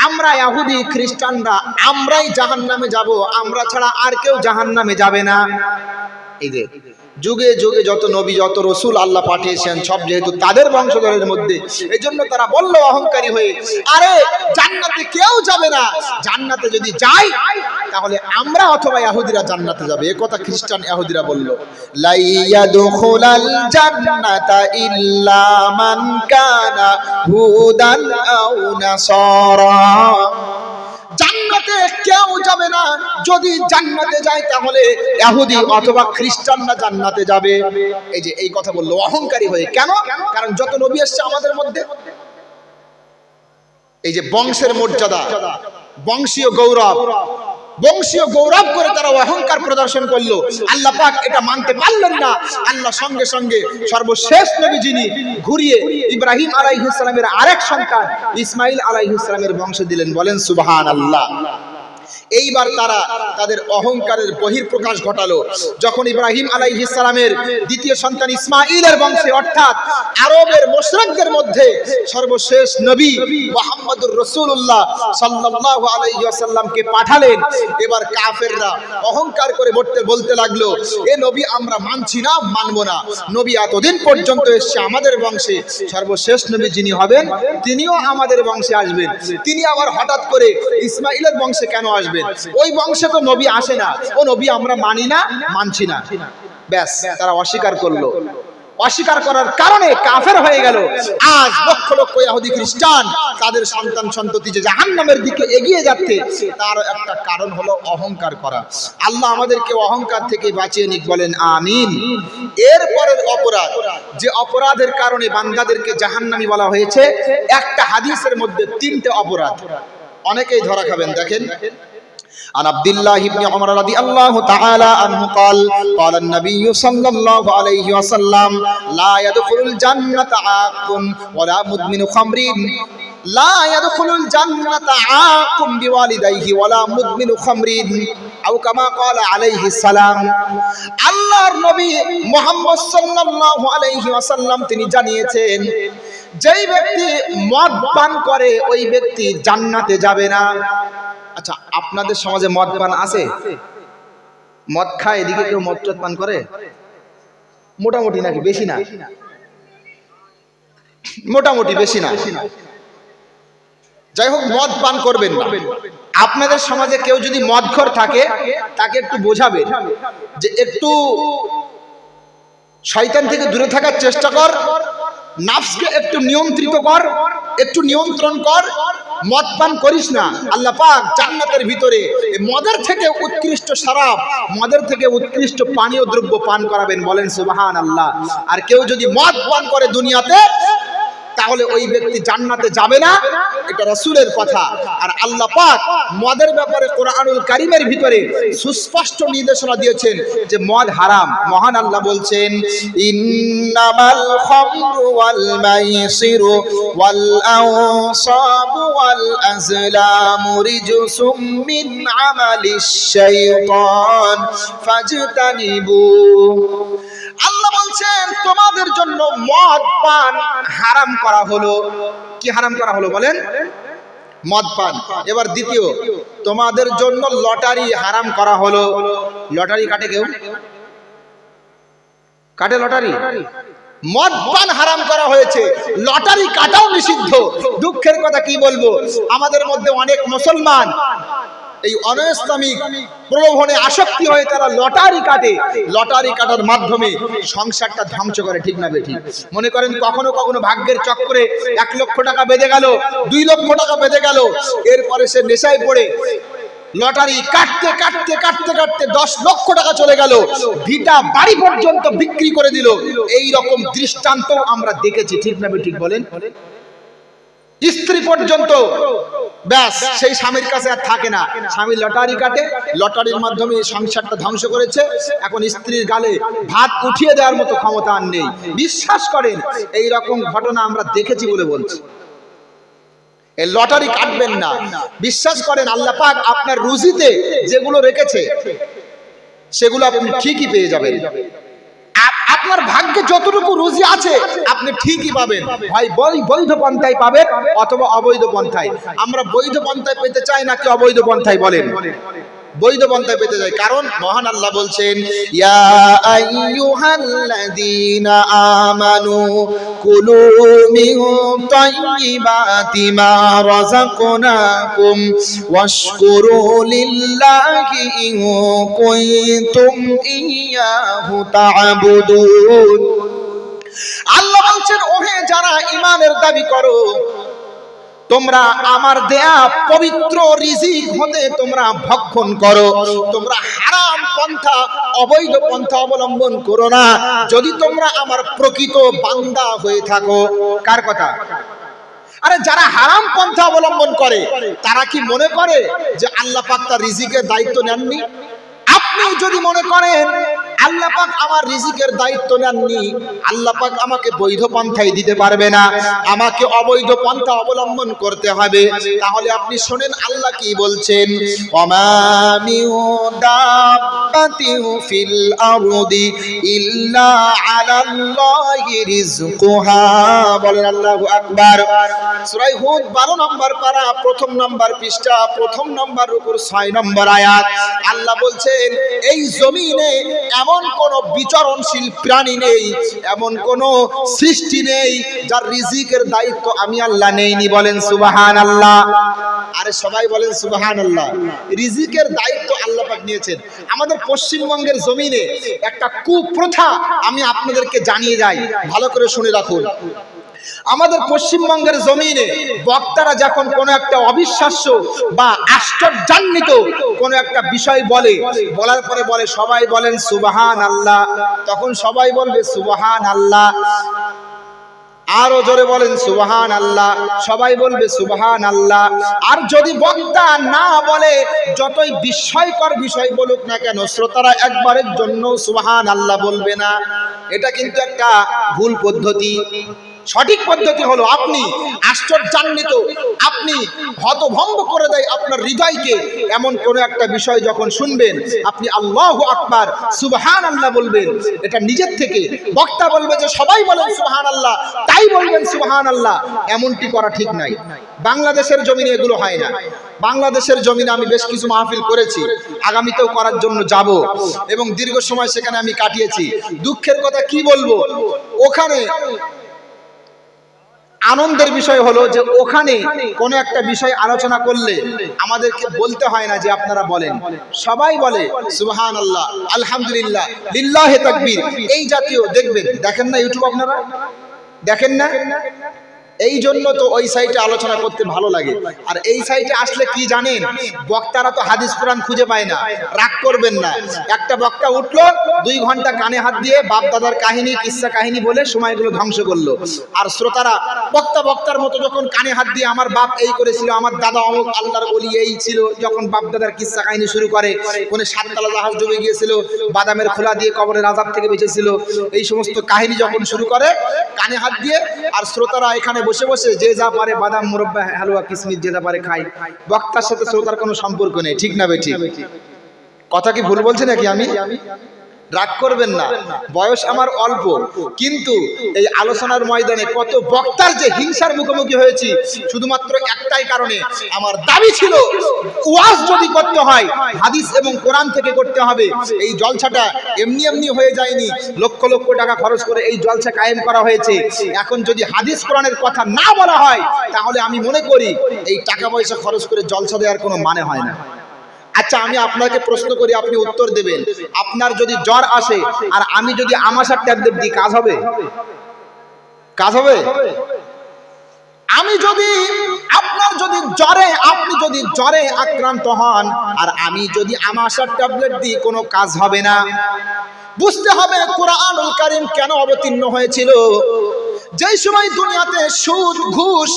আমরা ইহুদি খ্রিস্টানরা আমরাই জাহান্নামে যাব, আমরা ছাড়া আর কেউ জাহান্নামে যাবে না। এই যে যুগে যুগে যত নবী যত রাসূল আল্লাহ পাঠিয়েছেন সব যেহেতু তাদের বংশধরের মধ্যে, এজন্য তারা বলল অহংকারী হয়ে, আরে জান্নাতে কেউ যাবে না, জান্নাতে যদি যাই তাহলে আমরা অথবা ইহুদিরা জান্নাতে যাবে। এই কথা খ্রিস্টান ইহুদিরা বলল। লা ইয়াদখুলাল জান্নাতা ইল্লা মান কানা হুদান আও নাসারা, জান্নাতে কেউ যাবে না, যদি জান্নাতে যায় তাহলে ইহুদি অথবা খ্রিস্টানরা জান্নাতে যাবে। এই যে এই কথা বললো অহংকারী হয়ে। কেন? কারণ যত নবী এসেছে আমাদের মধ্যে, এই যে বংশের মর্যাদা, বংশীয় গৌরব, বংশীয় গৌরব করে তারা অহংকার প্রদর্শন করলো। আল্লাহ পাক এটা মানতে পারলেন না। আল্লাহ সঙ্গে সঙ্গে সর্বশেষ নবী যিনি ঘুরিয়ে ইব্রাহিম আলাইহিস সালামের আরেক সন্তান ইসমাঈল আলাইহিস সালামের বংশ দিলেন। বলেন সুবহানাল্লাহ। এইবার তারা তাদের অহংকারের বহিঃপ্রকাশ ঘটালো যখন ইব্রাহিম আলাইহিস সালামের দ্বিতীয় সন্তান ইসমাঈলের বংশে, অর্থাৎ আরবের মুশরিকদের মধ্যে সর্বশেষ নবী মুহাম্মদুর রাসূলুল্লাহ সাল্লাল্লাহু আলাইহি ওয়াসাল্লামকে পাঠালেন। এবার কাফেররা অহংকার করে বলতে লাগলো, এ নবী আমরা মানছি না, মানবো না। নবী এতদিন পর্যন্ত এসেছে আমাদের বংশে, সর্বশেষ নবী যিনি হবেন তিনিও আমাদের বংশে আসবেন, তিনি আবার হঠাৎ করে ইসমাঈলের বংশে কেন আসবেন? ওই বংশে তো নবী আসে না, ও নবী আমরা মানি না, মানছি না। ব্যাস, তারা অস্বীকার করলো। অস্বীকার করার কারণে কাফের হয়ে গেল। আজ লক্ষ লক্ষ ইহুদি খ্রিস্টান তাদের সন্তান সন্ততি যে জাহান্নামের দিকে এগিয়ে যাচ্ছে, তার একটা কারণ হলো অহংকার করা। আল্লাহ আমাদেরকে অহংকার থেকে বাঁচিয়ে নিক, বলেন আমিন। এরপরের অপরাধ, যে অপরাধের কারণে বান্দাদেরকে জাহান্নামী বলা হয়েছে, একটা হাদিসের মধ্যে 3টে অপরাধ। অনেকেই ধরা খাবেন। দেখেন, عن عبد الله بن عمر رضي الله تعالى عنه قال قال النبي صلى الله عليه وسلم لا يدخل الجنة عاق ولا مدمن خمر لا يدخل الجنة عاق بوالديه ولا مدمن خمر أو كما قال عليه السلام। আল্লাহর নবী মুহাম্মদ সাল্লাল্লাহু আলাইহি ওয়াসাল্লাম তিনি জানিয়েছেন, যেই ব্যক্তি মদ পান করে ওই ব্যক্তি জান্নাতে যাবে না। আচ্ছা, আপনাদের সমাজে মদ পান আছে? মদ খায় এদিকে কেউ মদ পান করে? মোটামুটি নাকি? বেশি না? মোটামুটি, বেশি না। যাই হোক, মদ পান করবেন না। আপনাদের সমাজে কেউ যদি মদখোর থাকে তাকে একটু বোঝাবেন যে একটু শয়তান থেকে দূরে থাকার চেষ্টা কর, নাফসকে একটু নিয়ন্ত্রিত কর, একটু নিয়ন্ত্রণ কর, মদ পান করিস না। আল্লাহ পাক জান্নাতের ভিতরে মদের থেকে উৎকৃষ্ট শরাব, মদের থেকে উৎকৃষ্ট পানীয় দ্রব্য পান করাবেন। বলেন সুবহানাল্লাহ। আর কেউ যদি মদ পান করে দুনিয়াতে, তাহলে ওই ব্যক্তি জান্নাতে যাবে না, এটা রাসূলের কথা। আর আল্লাহ পাক মদের ব্যাপারে কোরআনুল কারীমের ভিতরে সুস্পষ্ট নির্দেশনা দিয়েছেন যে মদ হারাম। মহান আল্লাহ বলছেন, ইন্নামাল খামরু ওয়াল মাইসিরু ওয়াল আনসাবু ওয়াল আজলামু রিজসুম মিন আমালিশ শাইতান ফাজতানিবু। আল্লাহ বলছেন তোমাদের জন্য মদ পান হারাম করা হলো। কি হারাম করা হলো বলেন? মদ পান। এবার দ্বিতীয়, তোমাদের জন্য লটারি হারাম করা হলো। লটারি কাটে কেউ? কাটে লটারি? মদ পান হারাম করা হয়েছে, লটারি কাটাও নিষিদ্ধ। দুঃখের কথা কি বলবো, আমাদের মধ্যে অনেক মুসলমান এই অনৈসলামিক প্রলোভনে আসক্তি হয়ে তারা লটারি কাটে। লটারি কাটার মাধ্যমে সংসারটা ধ্বংস করে, ঠিক না বেঠিক? মনে করেন কখনো কখনো ভাগ্যের চক্করে 1 লক্ষ টাকা বেঁধে গেল, 2 লক্ষ টাকা বেঁধে গেল, এরপরে সে নেশায় পড়ে লটারি কাটতে কাটতে কাটতে কাটতে 10 লক্ষ টাকা চলে গেল, ভিটা বাড়ি পর্যন্ত বিক্রি করে দিল। এই রকম দৃষ্টান্ত আমরা দেখেছি, ঠিক না বেঠিক বলেন? স্ত্রী পর্যন্ত ব্যাস সেই স্বামীর কাছে আর থাকে না, স্বামী লটারি কাটে, লটারির মাধ্যমে সংসারটা ধ্বংস করেছে। এখন স্ত্রীর গালে ভাত উঠিয়ে দেওয়ার মতো ক্ষমতা আর নেই। বিশ্বাস করেন এই রকম ঘটনা আমরা দেখেছি বলে বলছি। এই লটারি কাটবেন না। বিশ্বাস করেন আল্লাহ পাক আপনার রুজিতে যেগুলো রেখেছে সেগুলো আপনি ঠিকই পেয়ে যাবেন। আপনার ভাগ্যে যতটুকু রুজি আছে আপনি ঠিকই পাবেন, হয় বৈধ পন্থায় পাবেন অথবা অবৈধ পন্থায়। আমরা বৈধ পন্থায় পেতে চাই নাকি অবৈধ পন্থায় বলেন? বৈধ পন্থায় পেতে চাই, কারণ মহান আল্লাহ বলছেন, ইয়া আইয়ুহাল্লাযীনা আমানু কুলু মিন তাইয়্যিবাতি মা রাযাকনাকুম ওয়াশকুরু লিল্লাহি ইন কুনতুম ইয়্যাহু তা'বুদুন। আল্লাহ বলছেন, ওহে যারা ঈমানের দাবি করো, তোমরা আমার দেয়া পবিত্র রিজিক হতে তোমরা ভক্ষণ করো, তোমরা হারাম পন্থা অবৈধ পন্থা অবলম্বন করো না, যদি তোমরা আমার প্রকৃত বান্দা হয়ে থাকো। কার কথা? আরে যারা হারাম পন্থা অবলম্বন করে তারা কি মনে করে যে আল্লাহ পাক তার রিজিকের দায়িত্ব নেননি? আপনি যদি মনে করেন আল্লাহ পাক আমার রিজিকের দায়িত্ব নেননি, আল্লাহ পাক আমাকে বৈধ পন্থায় দিতে পারবে না, আমাকে অবৈধ পন্থা অবলম্বন করতে হবে, তাহলে আপনি শুনেন আল্লাহ কি বলছেন, ওমা মিন দাব্বাতিন ফিল আরদি ইল্লা আলাল্লাহি রিজকুহা। বলেন আল্লাহু আকবার। সূরা হুদ 12 নম্বর পারা, 1 নম্বর পৃষ্ঠা, 1 নম্বর রুকুর 6 নম্বর আয়াত। আল্লাহ বলছেন এই জমিনে এমন কোন বিচরণশীল প্রাণী নেই, এমন কোন সৃষ্টি নেই যার রিজিকের দায়িত্ব আমি আল্লাহ নেইনি। বলেন সুবহানাল্লাহ। আরে সবাই বলেন সুবহানাল্লাহ। রিজিকের দায়িত্ব আল্লাহ পাক নিয়েছেন। আমাদের পশ্চিমবঙ্গের জমিনে একটা কুপ্রথা আমি আপনাদেরকে জানিয়ে যাই, ভালো করে শুনে রাখুন। আমাদের পশ্চিমবঙ্গের জমিনে বক্তারা যখন কোনো একটা অবিশ্বাস্য বা আশ্চর্যান্বিত কোনো একটা বিষয় বলার পরে বলে সবাই বলেন সুবহানাল্লাহ, তখন সবাই বলবে সুবহানাল্লাহ। আরো জোরে বলেন সুবহানাল্লাহ, সবাই বলবে সুবহানাল্লাহ। আর যদি বক্তা না বলে, যতই বিস্ময়কর বিষয় বলুক না কেন, শ্রোতারা একবারের জন্য সুবহানাল্লাহ বলবে না। এটা কিন্তু একটা ভুল পদ্ধতি। সঠিক পদ্ধতি হলো আপনি আশ্চর্যান্বিত, আপনি হতভম্ব করে দেয় আপনার হৃদয়কে এমন কোন একটা বিষয় যখন শুনবেন, আপনি আল্লাহু আকবার সুবহানাল্লাহ বলবেন। এটা নিজের থেকে বক্তা বলবে যে সবাই বলেন সুবহানাল্লাহ, তাই বলবেন সুবহানাল্লাহ, এমনটি করা ঠিক নাই। বাংলাদেশের জমিনে এগুলো হয় না। বাংলাদেশের জমিনে আমি বেশ কিছু মাহফিল করেছি, আগামীতেও করার জন্য যাব এবং দীর্ঘ সময় সেখানে আমি কাটিয়েছি। দুঃখের কথা কি বলবো, ওখানে আনন্দের বিষয় হলো যে ওখানে কোন একটা বিষয় আলোচনা করলে আমাদেরকে বলতে হয় না যে আপনারা বলেন, সবাই বলে সুবহানাল্লাহ, আলহামদুলিল্লাহ, লিল্লাহি তাকবীর, এই জাতীয় দেখবেন। দেখেন না ইউটিউব? আপনারা দেখেন না? এই জন্য তো ওই সাইটে আলোচনা করতে ভালো লাগে। আর এই সাইটে আসলে কি জানেন, বক্তারা তো হাদিস কোরআন খুঁজে পায় না। রাগ করবেন না, একটা বক্তা উঠলো 2 ঘন্টা কানে হাত দিয়ে বাপ দাদার কাহিনী কিসসা কাহিনী বলে সময়গুলো ধ্বংস করলো। আর শ্রোতারা বক্তার মতো যখন কানে হাত দিয়ে আমার বাপ এই করেছিল, আমার দাদা অমুক আল্লাহর ওলি এই ছিল, যখন বাপ দাদার কিসসা কাহিনী শুরু করে, কোন 7 তলা জাহাজ ডুবে গিয়েছিল, বাদামের খোলা দিয়ে কবরের আযাব থেকে বেঁচেছিল, এই সমস্ত কাহিনী যখন শুরু করে কানে হাত দিয়ে, আর শ্রোতারা এখানে বসে বসে যে যা পারে বাদাম মুরব্বা হালুয়া কিসমিস যে যা পারে খায়। বক্তার সাথে শ্রোতার কোনো সম্পর্ক নেই, ঠিক না বেঠিক? কথা কি ভুল বলছি নাকি আমি? রাগ করবেন না, বয়স আমার অল্প, কিন্তু এই আলোচনার ময়দানে কত বক্তার যে হিংসার মুখোমুখি হয়েছি শুধুমাত্র একটাই কারণে, আমার দাবি ছিল ওয়াজ যদি করতে হয় হাদিস এবং কোরআন থেকে করতে হবে। এই জলসাটা এমনি এমনি হয়ে যায়নি, লক্ষ লক্ষ টাকা খরচ করে এই জলসা কায়েম করা হয়েছে। এখন যদি হাদিস কোরআনের কথা না বলা হয় তাহলে আমি মনে করি এই টাকা পয়সা খরচ করে জলসা দেওয়ার কোনো মানে হয় না। আচ্ছা, আমি আপনাকে প্রশ্ন করি, আপনি উত্তর দেবেন। আপনার যদি জ্বর আসে আর আমি যদি আমাশার ট্যাবলেট দিই, কাজ হবে? কাজ হবে? আমি যদি আপনি যদি জ্বরে আক্রান্ত হন আর আমি যদি আমাশার ট্যাবলেট দিই, কোনো কাজ হবে না। বুঝতে হবে কোরআনুল কারীম কেন অবতীর্ণ হয়েছিল। যেই সময় দুনিয়াতে সুদ, ঘুষ,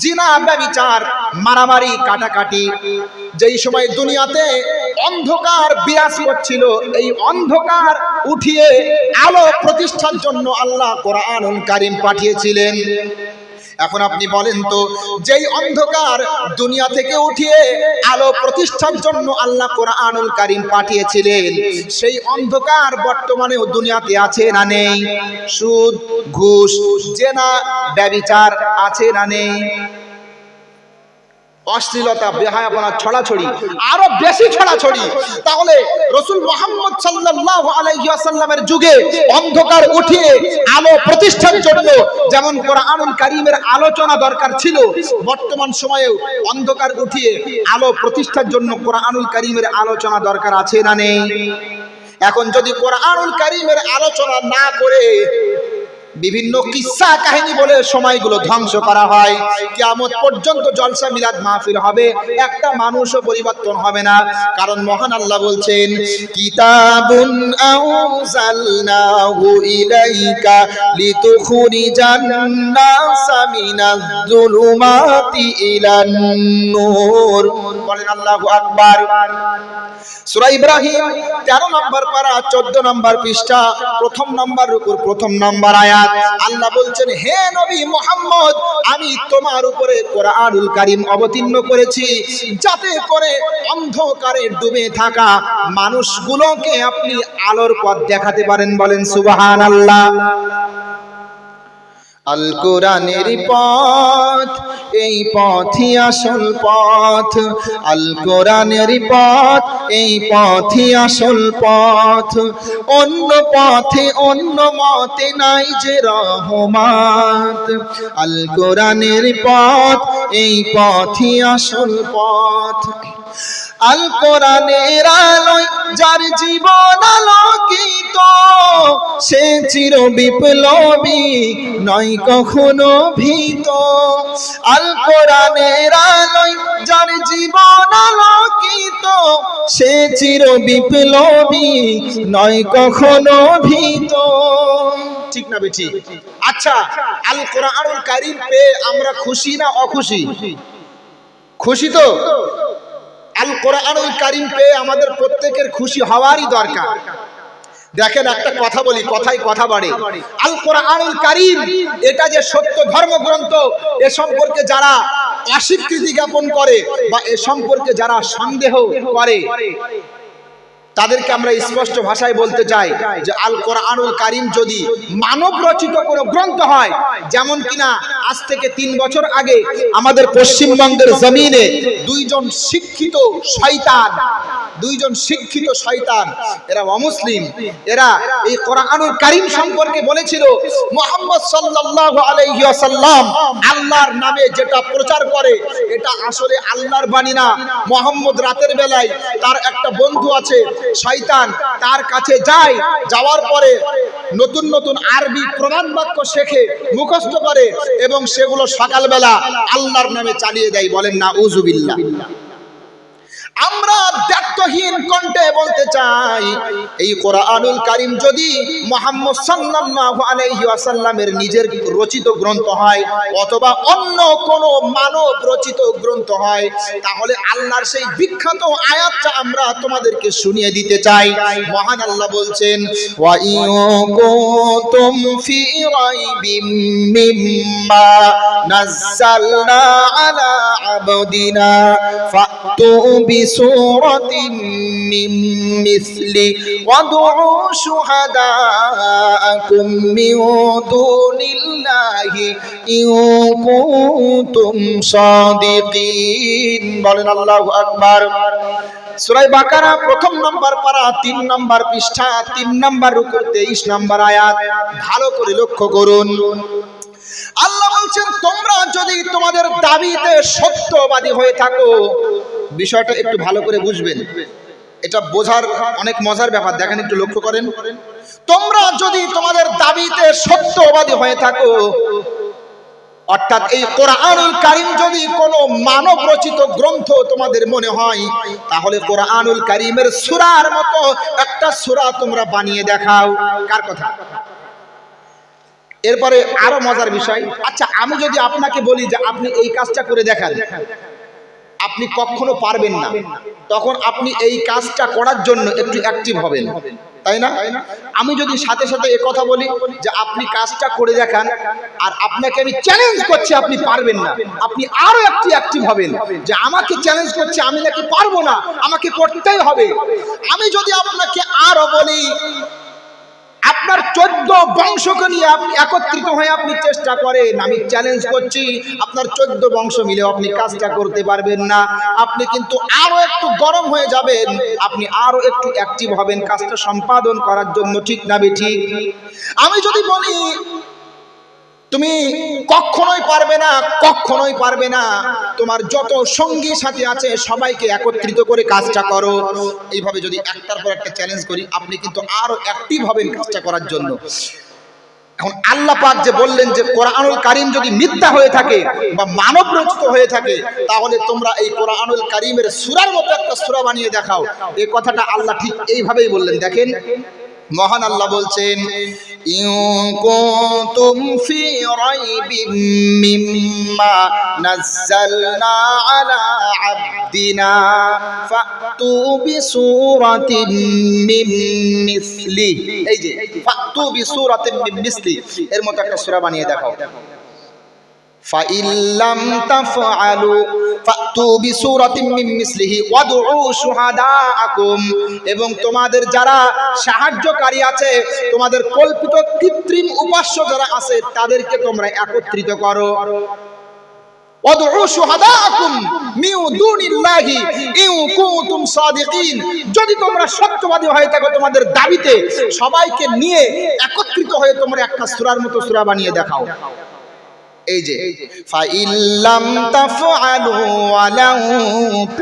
জিনা, ব্যভিচার, মারামারি, কাটাকাটি, যেই সময় দুনিয়াতে অন্ধকার বিরাজ করছিল, এই অন্ধকার উঠিয়ে আলো প্রতিষ্ঠার জন্য আল্লাহ কোরআনুল কারীম পাঠিয়েছিলেন। এখন আপনি বলেন তো, যেই অন্ধকার দুনিয়া থেকে উঠিয়ে আলো প্রতিষ্ঠার জন্য আল্লাহ কোরআনুল কারীম পাঠিয়েছিলেন, সেই অন্ধকার বর্তমানেও দুনিয়াতে আছে না নেই? সুদ, ঘুষ, জেনা, ব্যভিচার আছে না নেই? অশ্লীলতা, বেহায়াপনা ছড়াছড়ি, আরো বেশি ছড়াছড়ি। তাহলে রাসূল মুহাম্মদ সাল্লাল্লাহু আলাইহি ওয়াসাল্লামের যুগে অন্ধকার উঠিয়ে আলো প্রতিষ্ঠার জন্য যেমন কোরআনুল কারীমের আলোচনা দরকার ছিল, বর্তমান সময়েও অন্ধকার উঠিয়ে আলো প্রতিষ্ঠার জন্য কোরআনুল কারীমের আলোচনা দরকার আছে না নেই? এখন যদি কোরআনুল কারীমের আলোচনা না করে বিভিন্ন কিসসা কাহিনী বলে সময়গুলো ধ্বংস করা হয়, কিয়ামত পর্যন্ত জলসা মিলাদ মাহফিল হবে, একটা মানুষও পরিবর্তন হবে না। কারণ মহান আল্লাহ বলছেন, কিতাবুন আনজালনাহু ইলাইকা লিতুখরিজান নাসা মিনাজ যুলুমাতি ইলান নূর। বলেন আল্লাহু আকবার। সূরা ইব্রাহিম 13 নম্বর পারা 14 নম্বর পৃষ্ঠা, প্রথম নম্বর রুকুর প্রথম নম্বর আয়াত। আল্লাহ বলছেন, হে নবী মুহাম্মদ, আমি তোমার উপরে কোরআনুল কারীম অবতীর্ণ করেছি যাতে করে অন্ধকারে ডুবে থাকা মানুষগুলোকে আপনি আলোর পথ দেখাতে পারেন। বলেন সুবহানাল্লাহ। আল কোরআনের পথ, এই পথই আসল পথ। আল কোরআনের পথ, এই পথই আসল পথ। অন্য পথে অন্য মতে নাই যে রহমত। আল কোরআনের পথ, এই পথই আসল পথ। আল কোরআনের আলোয় যার জীবন আলোকিত, সে চির বিপ্লবী নয় কখনো ভীত। আল কোরআনের আলোয় যার জীবন আলোকিত, সে চির বিপ্লবী নয় কখনো ভীত। ঠিক না বেঠি? আচ্ছা, আল কোরআনুল কারীম পেয়ে আমরা খুশি না অখুশি? খুশি তো? আল কোরআনুল কারীম পেয়ে আমাদের প্রত্যেকের খুশি হওয়ারই দরকার। দেখেন, একটা কথা বলি, কথায় কথা বাড়ে। আল কোরআনুল কারীম এটা যে সত্য ধর্মগ্রন্থ, এ সম্পর্কে যারা অস্বীকৃতি জ্ঞাপন করে বা এ সম্পর্কে যারা সন্দেহ করে, তাদেরকে আমরা স্পষ্ট ভাষায় বলতে চাই যে আল কোরআনুল কারীম যদি মানব রচিত কোনো গ্রন্থ হয়, যেমন কিনা আজ থেকে 3 বছর আগে আমাদের পশ্চিমবঙ্গের জমিনে 2 জন শিক্ষিত শয়তান দুইজন শিক্ষিত শয়তান, এরা অমুসলিম, এরা এই কোরআনুল কারীম সম্পর্কে বলেছিল মুহাম্মদ সাল্লাল্লাহু আলাইহি ওয়াসাল্লাম আল্লাহর নামে যেটা প্রচার করে এটা আসলে আল্লাহর বাণী না। মুহাম্মদ রাতের বেলায় তার একটা বন্ধু আছে শয়তান, তার কাছে যায়, যাওয়ার পরে নতুন নতুন আরবি প্রবাদ বাক্য শেখে, মুখস্থ করে এবং সেগুলো সকালবেলা আল্লাহর নামে চালিয়ে দেয়। বলেন না উযুবিল্লাহ। আমরা দায়িত্বহীন কণ্ঠে বলতে চাই, এই কোরআনুল কারীম যদি মুহাম্মদ সাল্লাল্লাহু আলাইহি ওয়াসাল্লামের নিজের রচিত গ্রন্থ হয় অথবা অন্য কোন মানব রচিত গ্রন্থ হয়, তাহলে আল্লাহর সেই বিখ্যাত আয়াতটা আমরা তোমাদেরকে শুনিয়ে দিতে চাই। মহান আল্লাহ বলছেন, ওয়া ইন কুনতুম ফি রাইবিম মিম্মা নাযালনা আলা আবদিনা ফাতু بسورة من مثله وادعوا شهداءكم من دون الله إن كنتم صادقين বলেন আল্লাহু আকবার। সূরা বাকারা প্রথম নম্বর পারা 3 নম্বর পৃষ্ঠা 3 নম্বর রুকুর 23 নম্বর আয়াত, ভালো করে লক্ষ্য করুন। আল্লাহ বলছেন, তোমরা যদি তোমাদের দাবিতে সত্যবাদী হয়ে থাকো, বিষয়টা একটু ভালো করে বুঝবেন, এটা বোঝার অনেক মজার ব্যাপার। দেখেন, একটু লক্ষ্য করেন। তোমরা যদি তোমাদের দাবিতে সত্যবাদী হয়ে থাকো, অর্থাৎ এই কোরআনুল কারীম যদি কোনো মানব রচিত গ্রন্থ তোমাদের মনে হয়, তাহলে কোরআনুল কারীমের সূরার মতো একটা সূরা তোমরা বানিয়ে দেখাও। কার কথা? এরপরে আরো মজার বিষয়, আচ্ছা আমি যদি আপনাকে বলি যে আপনি এই কাজটা করে দেখান, আপনি কখনো পারবেন না, তখন আপনি এই কাজটা করার জন্য একটু অ্যাক্টিভ হবেন, তাই না? আমি যদি সাথে সাথে এই কথা বলি যে আপনি কাজটা করে দেখান, আর আপনাকে আমি চ্যালেঞ্জ করছি আপনি পারবেন না, আপনি আরো একটু অ্যাক্টিভ হবেন যে আমাকে চ্যালেঞ্জ করছে, আমি নাকি পারবো না, আমাকে করতেই হবে। আমি যদি আপনাকে আরো বলি আপনার 14 বংশকে নিয়ে আপনি একত্রিত হয়ে আপনি চেষ্টা করেন, আমি চ্যালেঞ্জ করছি আপনার 14 বংশ মিলে আপনি কাজটা করতে পারবেন না, আপনি কিন্তু আরো একটু গরম হয়ে যাবেন, আপনি আরো একটু অ্যাক্টিভ হবেন কাজটা সম্পাদন করার জন্য, ঠিক না বেঠিক? আমি যদি বলি তুমি কখনোই পারবে না, কখনোই পারবে না, তোমার যত সঙ্গী সাথী আছে সবাইকে একত্রিত করে কাজটা করো, এইভাবে যদি একটার পর একটা চ্যালেঞ্জ করি, আপনি কিন্তু আরো অ্যাক্টিভ হবেন কাজটা করার জন্য। এখন আল্লাহ পাক যে বললেন যে কোরআনুল কারীম যদি মিথ্যা হয়ে থাকে বা মানব রচিত হয়ে থাকে, তাহলে তোমরা এই কোরআনুল কারীমের সূরার মতো একটা সূরা বানিয়ে দেখাও, এই কথাটা আল্লাহ ঠিক এইভাবেই বললেন। দেখেন, মহান আল্লাহ বলছেন, ইন কুনতুম ফি রাইবিম মিম্মা নাযালনা আলা আবদিনা ফাতু বিসূরাতিন মিন মিসলি, এই যে ফাতু বিসূরাতিন মিন মিসলি, এর মতো একটা সূরা বানিয়ে দেখাও। ফাইল্লাম তাফআলু ফাতু বিসূরাতিন মিন মিসলিহি ওয়াদউ শুহাদাআকুম, এবং তোমাদের যারা সাহায্যকারী আছে, তোমাদের কল্পিত কৃত্রিম উপাস্য যারা আছে, তাদেরকে তোমরা একত্রিত করো। ওয়াদউ শুহাদাআকুম মিন দুনিল্লাহি ইন কুনতুম সাদিকিন, যদি তোমরা সত্যবাদী হয়ে থাকো তোমাদের দাবিতে, সবাইকে নিয়ে একত্রিত হয়ে তোমরা একটা সূরার মতো সূরা বানিয়ে দেখাও। এই যে ফাইল্লাম তাফআলু ওয়া লাউ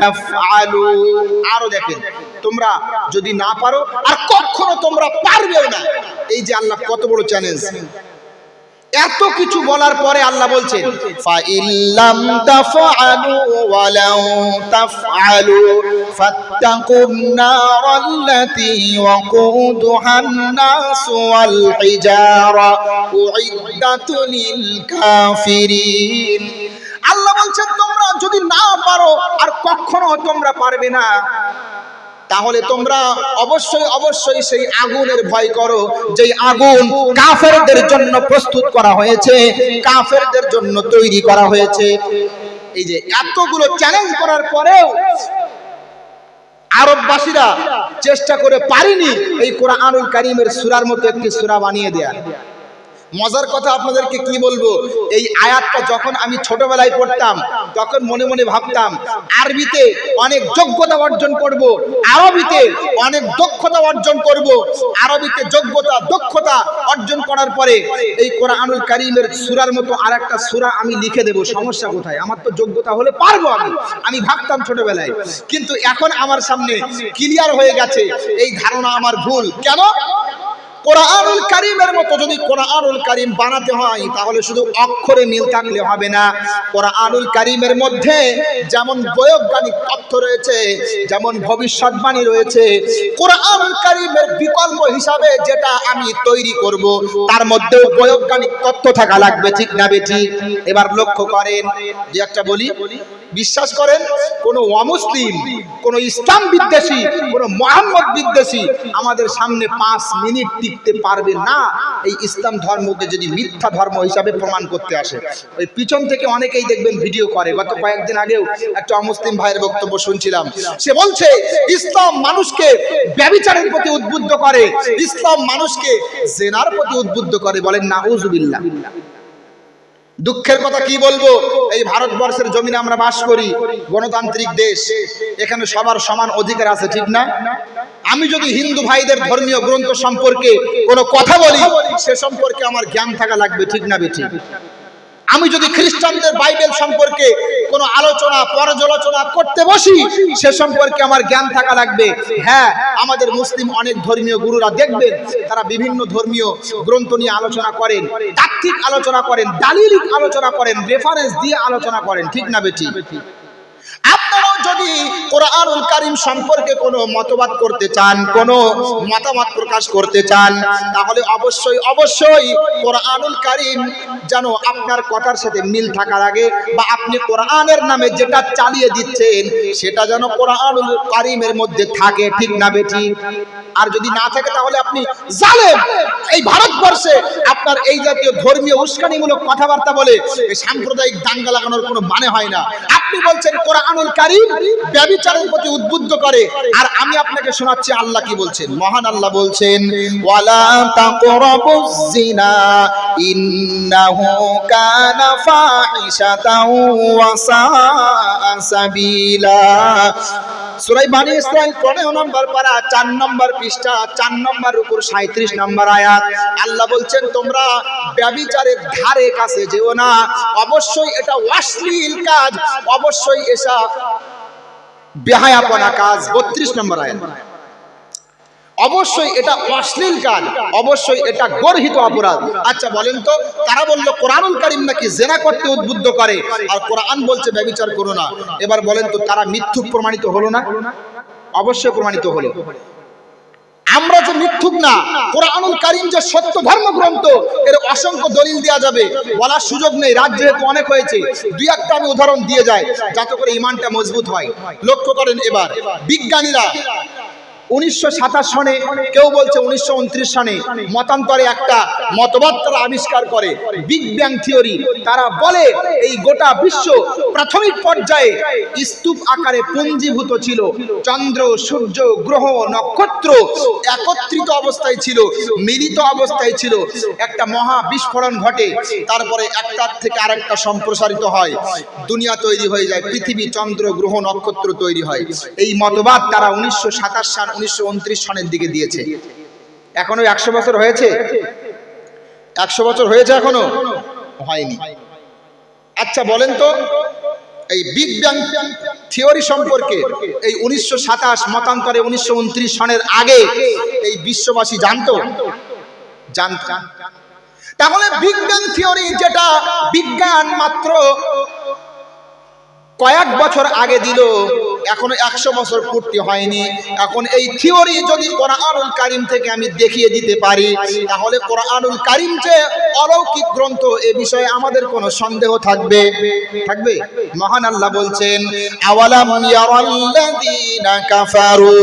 তাফআলু, আরো দেখেন, তোমরা যদি না পারো আর কখনো তোমরা পারবেও না। এই যে আল্লাহ কত বড় চ্যালেঞ্জ। এত কিছু বলার পরে আল্লাহ বলছেন, ফাইল্লাম তাফআলু ওয়া লাউ তাফআলু ফাত্তাকুন নারাল্লাতী ওয়াকুদুহান নাস ওয়াল হিজারা উইদ্দাত লিল কাফিরিন। আল্লাহ বলছেন, তোমরা যদি না পারো আর কখনো তোমরা পারবে না, তাহলে তোমরা অবশ্যই অবশ্যই সেই আগুনের ভয় করো, যেই আগুন কাফেরদের জন্য প্রস্তুত করা হয়েছে, কাফেরদের জন্য তৈরি করা হয়েছে। এই যে এতগুলো চ্যালেঞ্জ করার পরেও আরববাসীরা চেষ্টা করে পারেনি এই কোরআনুল কারীমের সূরার মতো একটি সূরা বানিয়ে দেয়া। মজার কথা আপনাদেরকে কি বলবো, এই আয়াতটা যখন আমি ছোটবেলায় পড়তাম তখন মনে মনে ভাবতাম আরবিতে অনেক যোগ্যতা অর্জন করব, আরবিতে অনেক দক্ষতা অর্জন করব, আরবিতে যোগ্যতা দক্ষতা অর্জন করার পরে এই কোরআনুল কারীমের সূরার মতো আরেকটা সূরা আমি লিখে দেব, সমস্যা কোথায়, আমার তো যোগ্যতা হলে পারবো আমি ভাবতাম ছোটবেলায়। কিন্তু এখন আমার সামনে ক্লিয়ার হয়ে গেছে এই ধারণা আমার ভুল। কেন? কোরআনুল কারীমের মতো যদি কোরআনুল কারীম বানাতে হয় তাহলে শুধু অক্ষরে মিল থাকলে হবে না। কোরআনুল কারীমের মধ্যে যেমন বৈজ্ঞানিক তথ্য রয়েছে, যেমন ভবিষ্যৎবাণী রয়েছে, কোরআনুল কারীমের বিকল্প হিসাবে যেটা আমি তৈরি করব তার মধ্যেও বৈজ্ঞানিক তথ্য থাকা লাগবে, ঠিক না বেটি? এবার লক্ষ্য করেন, যে একটা বলি, বিশ্বাস করেন কোন অমুসলিম, কোন ইসলাম বিদ্বেষী, কোন মুহাম্মদ বিদ্বেষী আমাদের সামনে 5 মিনিট টিকতে পারবে না এই ইসলাম ধর্মকে যদি মিথ্যা ধর্ম হিসাবে প্রমাণ করতে আসে। ওই পিছন থেকে অনেকেই দেখবেন ভিডিও করে। গত কয়েকদিন আগেও একটা অমুসলিম ভাইয়ের বক্তব্য শুনছিলাম, সে বলছে ইসলাম মানুষকে ব্যভিচারের প্রতি উদ্বুদ্ধ করে, ইসলাম মানুষকে জেনার প্রতি উদ্বুদ্ধ করে। বলেন নাউজুবিল্লাহ। দুঃখের কথা কি বলবো, এই ভারতবর্ষের জমিনে আমরা বাস করি, গণতান্ত্রিক দেশ, এখানে সবার সমান অধিকার আছে, ঠিক না? আমি যদি হিন্দু ভাইদের ধর্মীয় গ্রন্থ সম্পর্কে কোনো কথা বলি সে সম্পর্কে আমার জ্ঞান থাকা লাগবে, ঠিক না বেঠি? আমি যদি খ্রিস্টানদের বাইবেল সম্পর্কে কোনো আলোচনা পর্যালোচনা করতে বসি সে সম্পর্কে আমার জ্ঞান থাকা লাগবে। হ্যাঁ, আমাদের মুসলিম অনেক ধর্মীয় গুরুরা দেখবেন তারা বিভিন্ন ধর্মীয় গ্রন্থ নিয়ে আলোচনা করেন, তাত্ত্বিক আলোচনা করেন, দালিলিক আলোচনা করেন, রেফারেন্স দিয়ে আলোচনা করেন, ঠিক না বেটি? আপনারাও যদি কোরআনুল কারীম সম্পর্কে কোনো মতবাদ করতে চান, কোনো মতামত প্রকাশ করতে চান, তাহলে অবশ্যই অবশ্যই কোরআনুল কারীম যেন আপনার কথার সাথে মিল থাকার আগে, বা আপনি কোরআনের নামে যেটা চালিয়ে দিচ্ছেন সেটা যেন কোরআনুল কারীমের মধ্যে থাকে, ঠিক না বেটি? আর যদি না থাকে তাহলে আপনি জালেম। এই ভারতবর্ষে আপনার এই জাতীয় ধর্মীয় উস্কানিমূলক কথাবার্তা বলে এই সাম্প্রদায়িক দাঙ্গা লাগানোর কোনো মানে হয় না। আপনি বলছেন কোরআনুল কারীম ব্যভিচারের প্রতি উদ্বুদ্ধ করে, আর আমি আপনাকে শোনাচ্ছি আল্লাহ কি বলছেন। মহান আল্লাহ বলছেন, ওয়ালা তাকরাবুজ জিনা ইন্নাহু কানা ফাহিশাতাও ওয়া সাআ সাবিলা। সূরা বনী ইসরাঈল 15 নম্বর পারা 4 নম্বর পৃষ্ঠা 4 নম্বর রুকুর 37 নম্বর আয়াত। আল্লাহ বলছেন তোমরা ব্যভিচারের ধারে কাছে যেও না, অবশ্যই এটা অশ্লীল কাজ, অবশ্যই এটা বেহায়াপনা কাজ। 32 নম্বর আয়াত। অবশ্যই এটা অশ্লীল কাজ, অবশ্যই এটা গর্হিত অপরাধ। আচ্ছা বলেন তো, তারা বললো কোরআনুল কারীম নাকি জেনা করতে উদ্বুদ্ধ করে, আর কোরআন বলছে ব্যভিচার করো না। এবার বলেন তো তারা মিথ্যুক প্রমাণিত হলো না? অবশ্যই প্রমাণিত হলো। আমরা যে মিথ্যুক না, কোরআনুল কারীম যে সত্য ধর্মগ্রন্থ, এর অসংখ্য দলিল দেওয়া যাবে, বলার সুযোগ নেই, রাত যেহেতু অনেক হয়েছে। দুই একটা আমি উদাহরণ দিয়ে যাই যাতে করে ঈমানটা মজবুত হয়। লক্ষ্য করেন, এবার বিজ্ঞানীরা 1927 সনে, কেউ বলছে 1929 সনে, মতান্তরে একটা মতবাদ তারা আবিষ্কার করে, বিগ ব্যাং থিওরি। তারা বলে এই গোটা বিশ্ব প্রাথমিক পর্যায়ে স্তূপ আকারে পুঞ্জীভূত ছিল, চন্দ্র, সূর্য, গ্রহ, নক্ষত্র একত্রিত অবস্থায় ছিল, মিলিত অবস্থায় ছিল, একটা মহা বিস্ফোরণ ঘটে, তারপরে একটার থেকে আরেকটা সম্প্রসারিত হয়, দুনিয়া তৈরি হয়ে যায়, পৃথিবী, চন্দ্র, গ্রহ, নক্ষত্র তৈরি হয়। এই মতবাদ তারা 1927 সাল 1929 সনের দিকে দিয়েছে। এখনো 100 বছর হয়েছে? 100 বছর হয়েছে? এখনো হয়নি। আচ্ছা বলেন তো, এই বিগ ব্যাং থিওরি সম্পর্কে এই 1927 মতান্তরে 1929 সনের আগে এই বিশ্ববাসী জানতো? তাহলে বিগ ব্যাং থিওরি, যেটা বিজ্ঞান মাত্র কয়েক বছর আগে দিল, এখনো 100 বছর পূর্তি হয়নি। এখন এই থিওরি যদি কোরআনুল কারীম থেকে আমি দেখিয়ে দিতে পারি, তাহলে কোরআনুল কারীম যে অলৌকিক গ্রন্থ এ বিষয়ে আমাদের কোনো সন্দেহ থাকবে? মহান আল্লাহ বলছেন, আওয়ালাম ইয়ারাল্লাযীনা কাফারু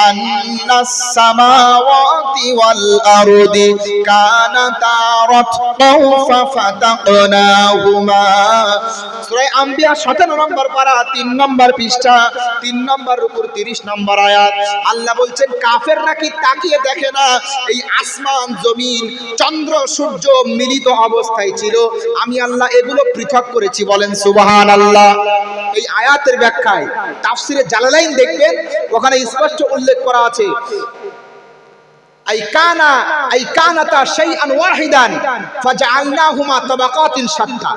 আন্নাস সামাওয়াতি ওয়াল আরদি কানাতা রাতকাও ফাফাতাকনাহুমা। সূরা আম্বিয়া 17 নম্বর পারা 3 নম্বর পৃষ্ঠা 3 নম্বর রুকুর 30 নম্বর আয়াত। আল্লাহ বলছেন কাফেররা কি তাকিয়ে দেখে না এই আসমান জমিন চন্দ্র সূর্য মিলিত অবস্থায় ছিল, আমি আল্লাহ এগুলো পৃথক করেছি। বলেন সুবহানাল্লাহ। এই আয়াতের ব্যাখ্যায় তাফসিরে জালালাইন দেখবেন, ওখানে স্পষ্ট উল্লেখ করা আছে আই কানাতা শাইআন ওয়াহিদান ফাজআলনাহুমা তাবাকাতিন শাত্তা,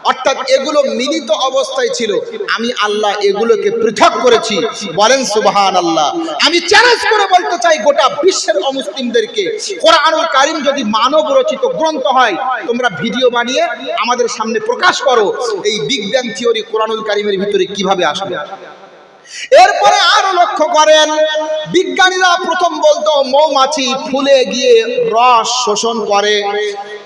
অর্থাৎ এগুলো মিলিত অবস্থায় ছিল, আমি আল্লাহ এগুলোকে পৃথক করেছি। বলেন সুবহানাল্লাহ। আমি চ্যালেঞ্জ করে বলতে চাই গোটা বিশ্বের অমুসলিমদেরকে, কোরআনুল কারীম যদি মানব রচিত গ্রন্থ হয়, তোমরা ভিডিও বানিয়ে আমাদের সামনে প্রকাশ করো এই বিগ ব্যাং থিওরি কোরআনুল কারীমের ভিতরে কিভাবে আসবে। এরপরে আরো লক্ষ্য করেন, বিজ্ঞানীরা প্রথম বলতো মৌমাছি ফুলে গিয়ে রস শোষণ করে,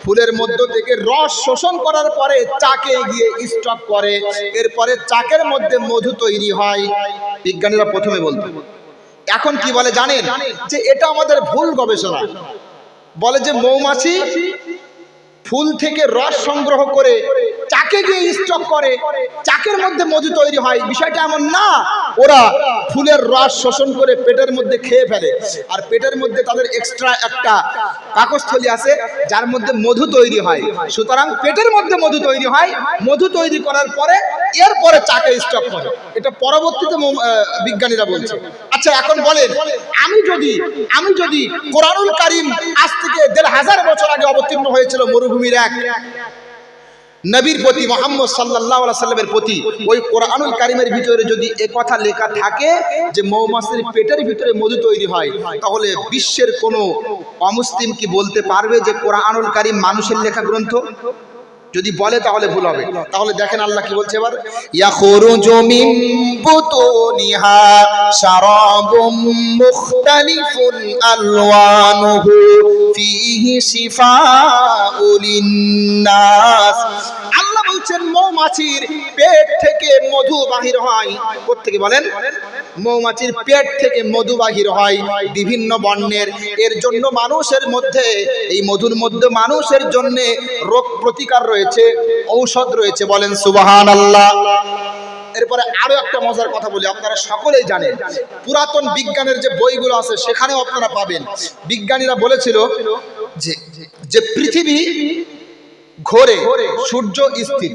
ফুলের মধ্য থেকে রস শোষণ করার পরে চাকে গিয়ে স্টক করে, এরপরে চাকের মধ্যে মধু তৈরি হয়, বিজ্ঞানীরা প্রথমে বলতো। এখন কি বলে জানেন, যে এটা আমাদের ভুল গবেষণা। বলে যে মৌমাছি ফুল থেকে রস সংগ্রহ করে চাকে গিয়ে স্টক করে, চাকের মধ্যে মধু তৈরি হয়। বিষয়টা এমন না, ওরা ফুলের রস শোষণ করে পেটের মধ্যে খেয়ে ফেলে, আর পেটের মধ্যে তাদের এক্সট্রা একটা পাকস্থলী আছে যার মধ্যে মধু তৈরি হয়। সুতরাং পেটের মধ্যে মধু তৈরি হয়, মধু তৈরি করার পরে এরপরে চাকে স্টক করে, এটা পরবর্তীতে বিজ্ঞানীরা বলছে। আচ্ছা এখন বলেন, আমি যদি কোরআনুল কারীম আজ থেকে ১৫০০ বছর আগে অবতীর্ণ হয়েছিল মরুভূমির এক নবীর প্রতি, মুহাম্মদ সাল্লাল্লাহু আলাইহি সাল্লামের প্রতি, ওই কোরআনুল কারীমের ভিতরে যদি কথা লেখা থাকে যে মৌমাছির পেটের ভিতরে মধু তৈরি হয়, তাহলে বিশ্বের কোনো অমুসলিম কি বলতে পারবে যে কোরআনুল কারীম মানুষের লেখা গ্রন্থ? যদি বলে তাহলে ভুল হবে। তাহলে দেখেন আল্লাহ কি বলছে এবার, ইয়াখরুজু মিন বুতুনিহা শারাবুম মুখতালিফুন আলওয়ানুহু ফীহি শিফাউল লিন-নাস। আল্লাহ বলছেন মৌমাছির পেট থেকে মধু বাহির হয়। কোত্থেকে বলেন? মৌমাছির পেট থেকে মধু বাহির হয় বিভিন্ন বর্ণের। এর জন্য মানুষের মধ্যে, এই মধুর মধ্যে মানুষের জন্য রোগ প্রতিকার রয়েছে, ঔষধ রয়েছে। বলেন সুবহানাল্লাহ। এরপরে আরো একটা মজার কথা বলি, আপনারা সকলেই জানেন, পুরাতন বিজ্ঞানের যে বইগুলো আছে সেখানেও আপনারা পাবেন। বিজ্ঞানীরা বলেছিল যে পৃথিবী ঘোরে, সূর্য স্থির।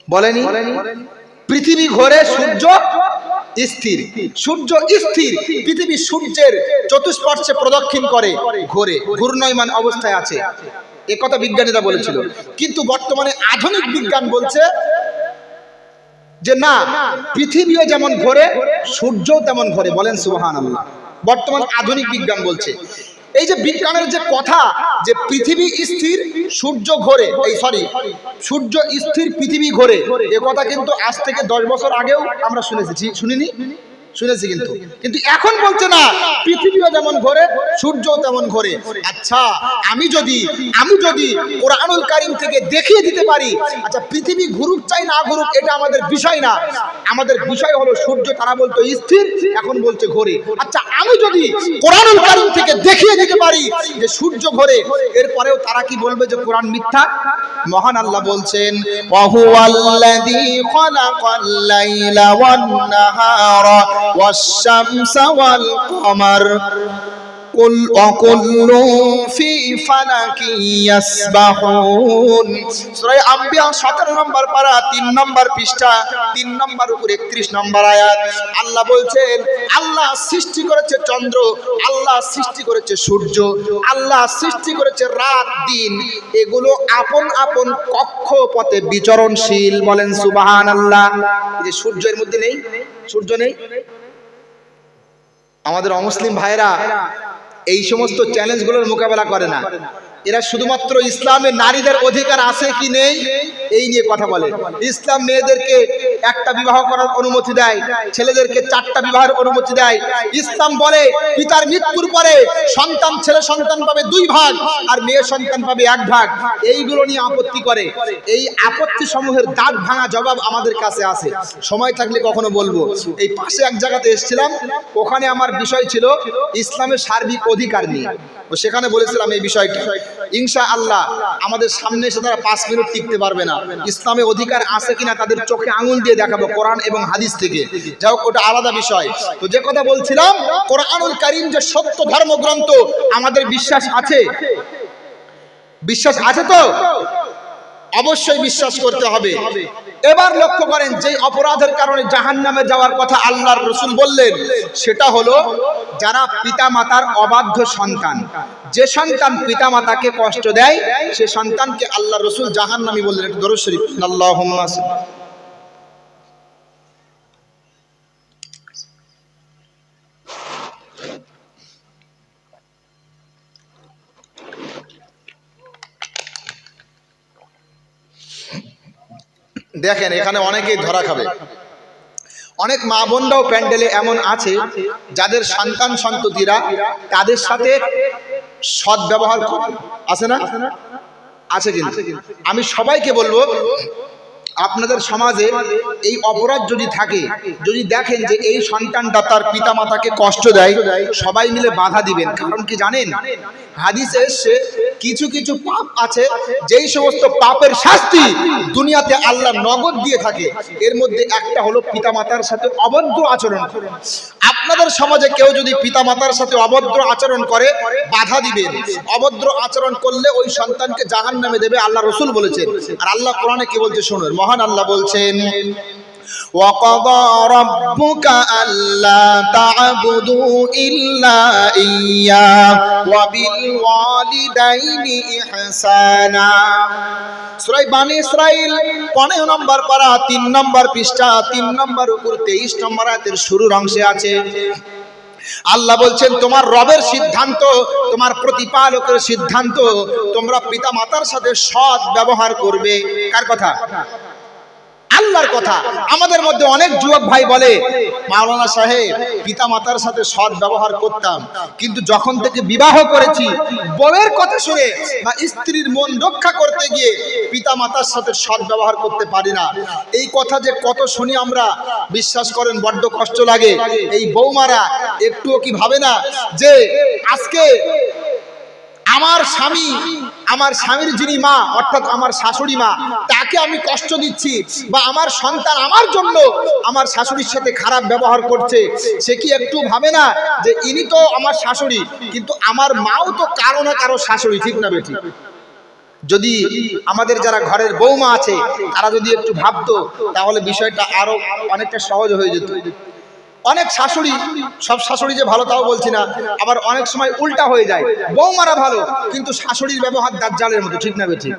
বলেনি? পৃথিবী ঘোরে, সূর্য স্থির। সূর্য স্থির, পৃথিবী সূর্যের চতুষ্পার্শ্বে প্রদক্ষিণ করে, ঘোরে, ঘূর্ণয়মান অবস্থায় আছে। এ কথা বিজ্ঞানীরা বলেছিল। কিন্তু বর্তমানে আধুনিক বিজ্ঞান বলছে যে না, পৃথিবীও যেমন ঘোরে সূর্যও তেমন ঘোরে। বলেন সুবহানাল্লাহ। বর্তমান আধুনিক বিজ্ঞান বলছে, এই যে বিজ্ঞানের যে কথা যে পৃথিবী স্থির সূর্য ঘোরে, সূর্য স্থির পৃথিবী ঘোরে, এ কথা কিন্তু আজ থেকে 10 বছর আগেও আমরা শুনেছি, শুনিনি? শুনেছি। কিন্তু এখন বলছে না, পৃথিবীও যেমন ঘোরে সূর্যও তেমন ঘোরে। আচ্ছা আমি যদি কোরআনুল কারীম থেকে দেখিয়ে দিতে পারি, আচ্ছা পৃথিবী ঘুরুক চাই না ঘুরুক এটা আমাদের বিষয় না, আমাদের বিষয় হলো সূর্য তারা বলতো স্থির, এখন বলছে ঘোরে। আচ্ছা আমি যদি কোরআনুল কারীম থেকে দেখিয়ে দিতে পারি যে সূর্য ঘোরে, এরপরেও তারা কি বলবে যে কোরআন মিথ্যা? মহান আল্লাহ বলছেন, ওয়া হুয়াল্লাযী খালাকাল লাইলা ওয়ান নাহারা والشمس والقمر كل في فلك يسبحون। সূরা আম্বিয়া 17 নম্বর পারা 3 নম্বর পৃষ্ঠা 3 নম্বর উপর 31 নম্বর আয়াত। আল্লাহ বলছেন, আল্লাহ সৃষ্টি করেছে চন্দ্র, আল্লাহ সৃষ্টি করেছে সূর্য, আল্লাহ সৃষ্টি করেছে রাত দিন, এগুলো আপন আপন কক্ষপথে বিচরণশীল। বলেন সুবহানাল্লাহ। এই যে সূর্যের মধ্যে নেই, সূর্য নেই। আমাদের অমুসলিম ভাইরা এই সমস্ত চ্যালেঞ্জগুলোর মোকাবেলা করে না। এরা শুধুমাত্র ইসলামে নারীদের অধিকার আছে কি নেই এই নিয়ে কথা বলে। ইসলাম মেয়েদেরকে একটা বিবাহ করার অনুমতি দেয়, ছেলেদেরকে 4টা বিবাহের অনুমতি দেয়। ইসলাম বলে পিতার মৃত্যুর পরে সন্তান, ছেলে সন্তান পাবে 2 ভাগ আর মেয়ে সন্তান পাবে 1 ভাগ। এইগুলো নিয়ে আপত্তি করে। এই আপত্তি সমূহের দাঁত ভাঙা জবাব আমাদের কাছে আছে, সময় থাকলে কখনো বলবো। এই পাশে এক জায়গাতে এসেছিলাম, ওখানে আমার বিষয় ছিল ইসলামের সার্বিক অধিকার নিয়ে, ও সেখানে বলেছিলাম এই বিষয়টা। ইনশাআল্লাহ আমাদের সামনে এসে তারা 5 মিনিট টিকতে পারবে না। ইসলামে অধিকার আছে কিনা তাদের চোখে আঙুল দিয়ে মিলিয়ে দেখাবো কোরআন এবং হাদিস থেকে, যাই হোক ওটা আলাদা বিষয়। তো যে কথা বলছিলাম, কোরআনুল কারীম যে সত্য ধর্মগ্রন্থ, আমাদের বিশ্বাস আছে? বিশ্বাস আছে তো? অবশ্যই বিশ্বাস করতে হবে। এবার লক্ষ্য করেন, যে অপরাধের কারণে জাহান্নামে যাওয়ার কথা আল্লাহর রাসূল বললেন, সেটা হলো যারা পিতামাতার অবাধ্য সন্তান। যে সন্তান পিতামাতাকে কষ্ট দেয়, সে সন্তানকে আল্লাহর রাসূল জাহান্নামী বললেন। একটু দরুদ শরীফ, আল্লাহুম্মা দেখেন এখানে অনেকেই ধরা খাবে। অনেক মা বোনরাও প্যান্ডেলে এমন আছে যাদের সন্তান সন্ততিরা তাদের সাথে সৎ ব্যবহার আছে না? আছে। কিন্তু আমি সবাইকে বলবো, আপনাদের সমাজে এই অপরাধ যদি থাকে, যদি দেখেন যে এই সন্তানটা তার পিতা মাতাকে কষ্ট দেয়, সবাই মিলে বাধা দিবেন। কারণ কি জানেন, হাদিসে এসেছে কিছু কিছু পাপ আছে যেই সমস্ত পাপের শাস্তি দুনিয়াতে আল্লাহ নগদ দিয়ে থাকে। এর মধ্যে একটা হলো পিতামাতার সাথে অভদ্র আচরণ। আপনাদের সমাজে কেউ যদি পিতামাতার সাথে অভদ্র আচরণ করে, বাধা দিবেন। অভদ্র আচরণ করলে ওই সন্তানকে জাহান্নামে দেবে, আল্লাহ রাসূল বলেছেন। আর আল্লাহ কোরআনে কি বলছে শুনুন, মহান আল্লাহ বলছেন, وَقَضَى رَبُّكَ أَلَّا تَعْبُدُوا إِلَّا إِيَّاهُ وَبِالْوَالِدَيْنِ إِحْسَانًا। সূরা বনী ইসরাঈল 15 নম্বর পারা 3 নম্বর পৃষ্ঠা 3 নম্বর উপর 23 নম্বর আয়াতের শুরুর অংশে আছে। আল্লাহ বলছেন, তোমার রবের সিদ্ধান্ত, তোমার প্রতিপালকের সিদ্ধান্ত, তোমরা পিতা মাতার সাথে সৎ ব্যবহার করবে। কার কথা? আল্লাহর কথা। আমাদের মধ্যে অনেক যুবক ভাই বলে, মাওলানা সাহেব পিতা মাতার সাথে সৎ ব্যবহার করতাম, কিন্তু যখন থেকে বিবাহ করেছি বউয়ের কথা শুনে বা স্ত্রীর মন রক্ষা করতে গিয়ে পিতা মাতার সাথে সৎ ব্যবহার করতে পারি না। এই কথা যে কত শুনি আমরা, বিশ্বাস করেন বড্ড কষ্ট লাগে। এই বৌমারা একটুও কি ভাবে না যে আজকে আমার স্বামী, আমার স্বামীর যিনি মা অর্থাৎ আমার শাশুড়ি মা, তাকে আমি কষ্ট দিচ্ছি, বা আমার সন্তান আমার জন্য আমার শাশুড়ির সাথে খারাপ ব্যবহার করছে, সে কি একটু ভাবে না যে ইনি তো আমার শাশুড়ি, কিন্তু আমার মাও তো কারো না কারো শাশুড়ি, ঠিক না বেঠিক? যদি আমাদের যারা ঘরের বৌমা আছে তারা যদি একটু ভাবতো, তাহলে বিষয়টা আরো অনেকটা সহজ হয়ে যেত। অনেক শাশুড়ি, সব শাশুড়ি যে ভালো তাও বলছি না, আবার অনেক সময় উল্টা হয়ে যায়, বৌমারা ভালো কিন্তু শাশুড়ির ব্যবহার দাজ্জালের মতো, ঠিক না বেঠিক?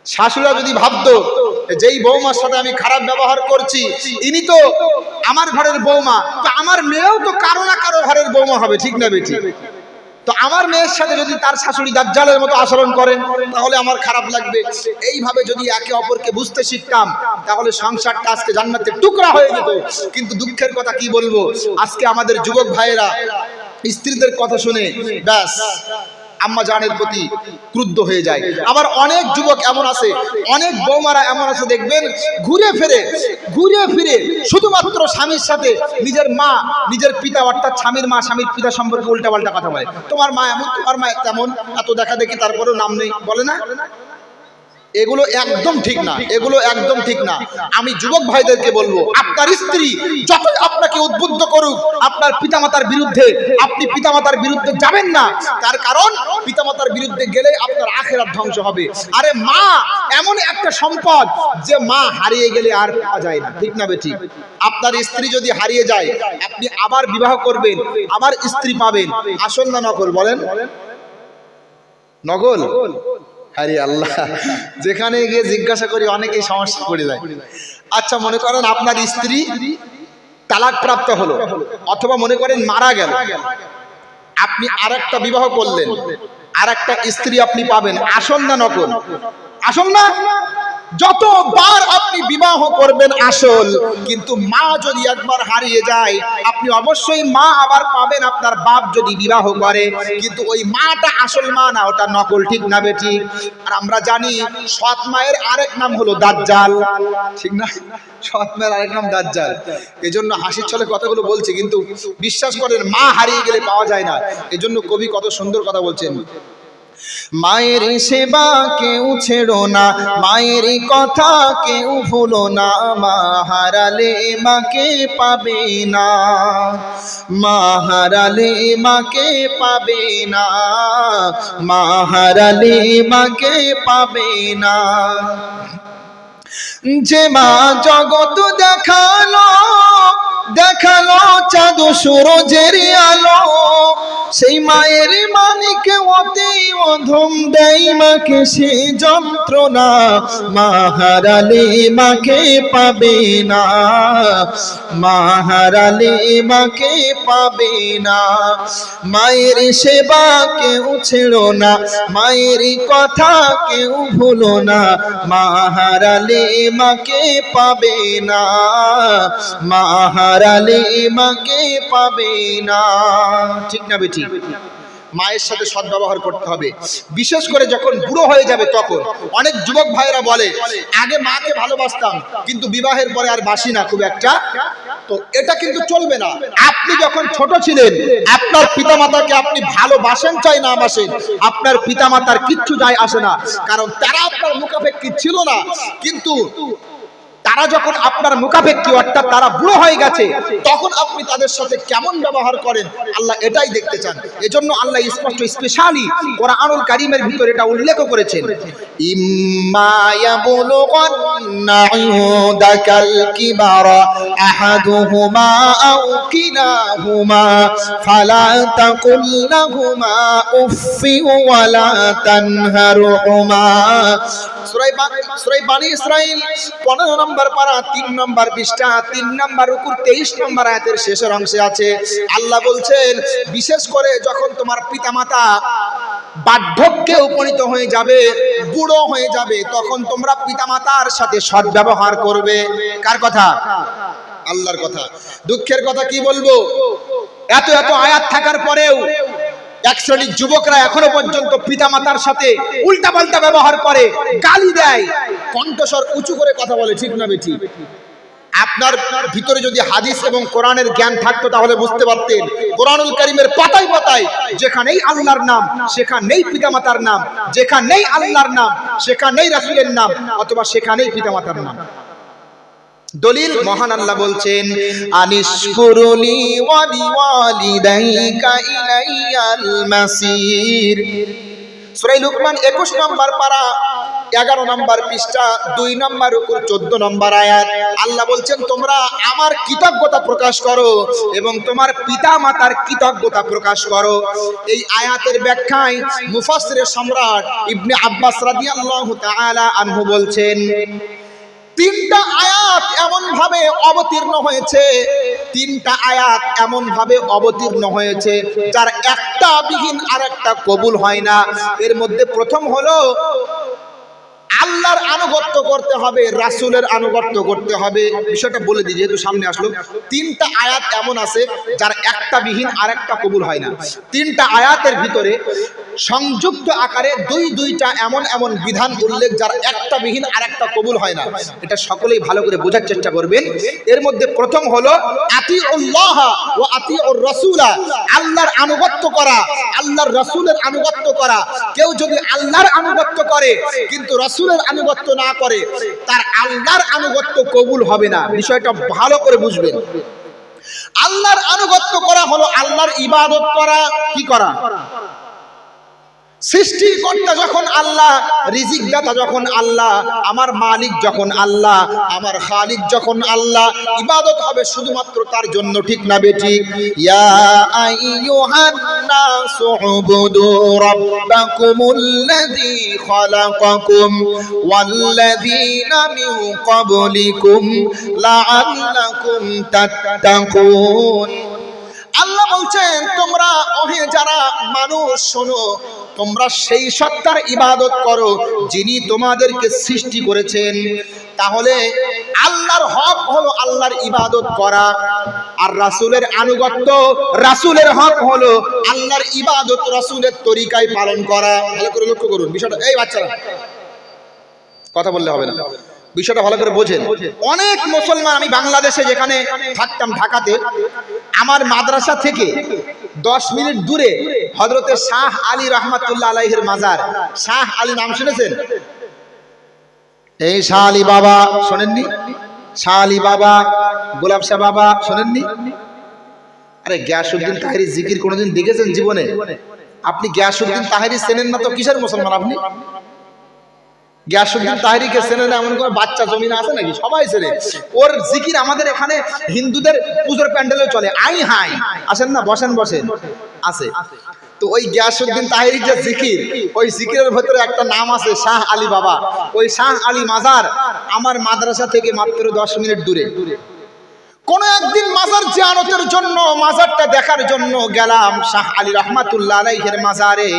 শাশুড়া যদি ভাবতো যেই বৌমার সাথে আমি খারাপ ব্যবহার করছি ইনি তো আমার ঘরের বৌমা, তো আমার মেয়েও তো কারো না কারো ঘরের বৌমা হবে, ঠিক না বেঠিক? তো আমার মেয়ের সাথে যদি তার শাশুড়ি দাজ্জালের মতো আচরণ করে তাহলে আমার খারাপ লাগবে। এইভাবে যদি একে অপরকে বুঝতে শিখতাম তাহলে সংসারটা আজকে জান্নাতের টুকরা হয়ে যেত। কিন্তু দুঃখের কথা কি বলবো, আজকে আমাদের যুবক ভাইয়েরা স্ত্রীদের কথা শুনে ব্যাস আম্মা জানের প্রতি ক্রুদ্ধ হয়ে যায়। আবার অনেক যুবক এমন আছে, অনেক বৌমারা এমন আছে, দেখবেন ঘুরে ফিরে শুধুমাত্র স্বামীর সাথে নিজের মা, নিজের পিতা অর্থাৎ স্বামীর মা, স্বামীর পিতা সম্পর্কে উল্টাপাল্টা কথা বলে। তোমার মা এমন, তোমার মা তেমন, এত দেখা দেখি তারপরেও নাম নেই, বলে না? এগুলো একদম ঠিক না, এগুলো একদম ঠিক না। আমি যুবক ভাইদেরকে বলবো, আপনার স্ত্রী যতই আপনাকে উদ্বুদ্ধ করুক আপনার পিতামাতার বিরুদ্ধে, আপনি পিতামাতার বিরুদ্ধে যাবেন না। তার কারণ পিতামাতার বিরুদ্ধে গেলে আপনার আখিরাত ধ্বংস হবে। আরে মা এমন একটা সম্পদ যে মা হারিয়ে গেলে আর পাওয়া যায় না, ঠিক না বেঠিক? আপনার স্ত্রী যদি হারিয়ে যায় আপনি আবার বিবাহ করবেন, আবার স্ত্রী পাবেন, আসল না নকল বলেন? নকল। আরে আল্লাহ, যেখানে গিয়ে জিজ্ঞাসা করি অনেকেই সমস্যা পড়ে যায়। আচ্ছা মনে করেন আপনার স্ত্রী তালাক প্রাপ্ত হলো, অথবা মনে করেন মারা গেল, আপনি আরেকটা বিবাহ করলেন, আরেকটা স্ত্রী আপনি পাবেন, আসল না নকল? আসল না? যতবার আপনি বিবাহ করবেন আসল, কিন্তু মা যদি একবার হারিয়ে যায় আপনি অবশ্যই মা আবার পাবেন আপনার বাপ যদি বিবাহ করে, কিন্তু ওই মাটা আসল মা না, ওটা নকল, ঠিক না বেঠিক? আর আমরা জানি সৎ মায়ের আরেক নাম হলো দাজ্জাল, ঠিক না? সৎ মায়ের আরেক নাম দাজ্জাল। এজন্য হাসির ছলে কথাগুলো বলছি, কিন্তু বিশ্বাস করেন মা হারিয়ে গেলে পাওয়া যায় না। এজন্য কবি কত সুন্দর কথা বলছেন, মায়ের সেবা কেউ ছেড়ো না, মায়ের কথা কেউ ভুলো না, মা হারালে মাকে পাবে না, মা হারালে মাকে পাবে না, মা হারালে মাকে পাবে না। যে মা জগৎ দেখালো, দেখালো চাঁদ সূরজের আলো, সেই মায়ের মানিকে অতি অধম দেয় মাকে সে যন্ত্রণা, মা হারালে মাকে পাবে না, মা হারালে মাকে পাবে না। মায়ের সেবা কেউ ছেড়ো না, মায়ের কথা কেউ ভুলো না, মা হারালে মাকে পাবে না, মা হারালে মাকে পাবে না। ঠিক না বেটি? মায়ের সাথে সদ্ব্যবহার করতে হবে, বিশেষ করে যখন বুড়ো হয়ে যাবে তখন। অনেক যুবক ভাইরা বলে আগে মাকে ভালোবাসতাম কিন্তু বিবাহের পরে আর বাসি না খুব একটা, তো এটা কিন্তু চলবে না। আপনি যখন ছোট ছিলেন আপনার পিতামাতাকে আপনি ভালোবাসেন চাই না বাসেন, আপনার পিতামাতার কিচ্ছু যায় আসে না, কারণ তারা আপনার মুখাপেক্ষী ছিল না। কিন্তু তারা যখন আপনার মুখাপেক্ষী অর্থাৎ তারা বুড়ো হয়ে গেছে তখন আপনি তাদের সাথে কেমন ব্যবহার করেন আল্লাহ এটাই দেখতে চান। এজন্য আল্লাহ স্পষ্ট স্পেশালি কোরআনুল কারীমের ভিতরে এটা উল্লেখ করেছেন, ইম্মা ইয়াবলুগান্না ইনদাকাল কিবারা আহাদুহুমা আও কিলাহুমা ফালা তাকুল লাহুমা উফফি ওয়ালা তানহারহুমা। সূরা বানী ইসরাঈল 15 নম্বর পারা 3 নম্বর পৃষ্ঠা 3 নম্বর রুকুর 23 নম্বর আয়াতের শেষের অংশে আছে। আল্লাহ বলছেন বিশেষ করে যখন তোমার পিতামাতা বার্ধক্যে উপনীত হয়ে যাবে, বুড়ো হয়ে যাবে, তখন তোমরা পিতামাতার সাথে সদ্ব্যবহার করবে। কার কথা? আল্লাহর কথা। দুঃখের কথা কি বলবো, এত এত আয়াত থাকার পরেও এক শ্রেণীর যুবকরা এখনো পর্যন্ত পিতামাতার সাথে উল্টাপাল্টা ব্যবহার করে, গালি দেয়, কণ্ঠস্বর উঁচু করে কথা বলে। ঠিক না বেঠি? আপনার ভিতরে যদি হাদিস এবং কোরআনের জ্ঞান থাকতো তাহলে বুঝতে পারতেন কোরআনুল কারীমের পাতায় পাতায় যেখানেই আল্লাহর নাম সেখানেই পিতামাতার নাম, যেখানেই আল্লাহর নাম সেখানেই রাসূলের নাম, অথবা সেখানেই পিতামাতার নাম। দলিল মহান আল্লাহ বলছেন আনিশকুরুনি ওয়া লিওয়ালিদাইকা ইলাইয়াল মাসির। সূরা লুকমান 21 নম্বর পারা 11 নম্বর পৃষ্ঠা 2 নম্বর রুকুর 14 নম্বর আয়াত। আল্লাহ বলছেন তোমরা আমার কৃতজ্ঞতা প্রকাশ করো এবং তোমার পিতা মাতার কৃতজ্ঞতা প্রকাশ করো। এই আয়াতের ব্যাখ্যায় মুফাসসিরের সম্রাট ইবনে আব্বাস রাদিয়াল্লাহু তাআলা আনহু বলছেন তিনটা আয়াত এমন ভাবে অবতীর্ণ হয়েছে, তিনটা আয়াত এমন ভাবে অবতীর্ণ হয়েছে যার একটা বিহীন আরেকটা কবুল হয় না। এর মধ্যে প্রথম হলো আল্লাহর আনুগত্য করতে হবে, রাসূলের আনুগত্য করতে হবে। বিষয়টা বলে দিই যেহেতু সামনে আসলো। তিনটা আয়াত এমন আছে যার একটা বিহীন আরেকটা কবুল হয় না। তিনটা আয়াতের ভিতরে সংযুক্ত আকারে দুইটা এমন এমন বিধান উল্লেখ যার একটা বিহীন আরেকটা কবুল হয় না। এটা সকলেই ভালো করে বোঝার চেষ্টা করবেন। এর মধ্যে প্রথম হলো আতিউল্লাহ ওয়া আতিউর রাসূলা, আল্লাহর আনুগত্য করা, আল্লাহর রাসূলের আনুগত্য করা। কেউ যদি আল্লাহর আনুগত্য করে কিন্তু রাসূলের আনুগত্য না করে তার আল্লাহর আনুগত্য কবুল হবে না। বিষয়টা ভালো করে বুঝবেন। আল্লাহর আনুগত্য করা হলো আল্লাহর ইবাদত করা। কি করা? সৃষ্টিকর্তা যখন আল্লাহ, রিজিক দাতা যখন আল্লাহ, আমার মালিক যখন আল্লাহ, আমার খালিক যখন আল্লাহ, ইবাদত হবে শুধুমাত্র তার জন্য। ঠিক না বেঠিক? ইয়া আইয়ুহান নাসু উবুদু রাব্বাকুমুল্লাযী খালাকাকুম ওয়াল্লাযীনা মিন ক্বাবলিকুম লাআল্লাকুম তাত্তাকুন। আল্লাহ বলছেন তোমরা ওহে যারা মানুষ শোনো, তোমরা সেই সত্তার ইবাদত করো যিনি তোমাদেরকে সৃষ্টি করেছেন। তাহলে আল্লাহর হক হলো আল্লাহর ইবাদত করা, আর রাসূলের আনুগত্য, রাসূলের হক হলো আল্লাহর ইবাদত রাসূলের তরিকায় পালন করা। ভালো করে লক্ষ্য করুন বিষয়টা। এই বাচ্চারা কথা বললে হবে না, বিষয়টা ভালো করে বোঝেন। অনেক মুসলমান, আমি বাংলাদেশে যেখানে থাকতাম ঢাকাতে, আমার মাদ্রাসা থেকে 10 মিনিট দূরে হযরতে শাহ আলী রাহমাতুল্লাহ আলাইহির মাজার। শাহ আলী নাম শুনেছেন? এই শাহ আলী বাবা শোনেননি? শাহ আলী বাবা, গোলাপ শাহ বাবা শোনেননি? আরে গিয়াসউদ্দিন তাহেরি জিকির কোনোদিন দেখেছেন জীবনে? আপনি গিয়াসউদ্দিন তাহেরি চেনেন না তো কিসের মুসলমান আপনি? গিয়াসউদ্দিন তাহেরিকে চেনে না এমন কোনো বাচ্চা জমিনে আছে নাকি? সবাই চেনে। ওর জিকির আমাদের এখানে হিন্দুদের পূজোর প্যান্ডেলে চলে। আই হাই আসেন না, বসেন বসেন আছে। তো ওই গিয়াসউদ্দিন তাহেরির যে জিকির, ওই জিকিরের ভেতরে একটা নাম আছে শাহ আলী বাবা। ওই শাহ আলী মাজার আমার মাদ্রাসা থেকে মাত্র 10 মিনিট দূরে। কোন একদিন মাজার জিয়ারতের জন্য, মাজারটা দেখার জন্য গেলাম শাহ আলী রাহমাতুল্লাহ আলাইহির মাজারে।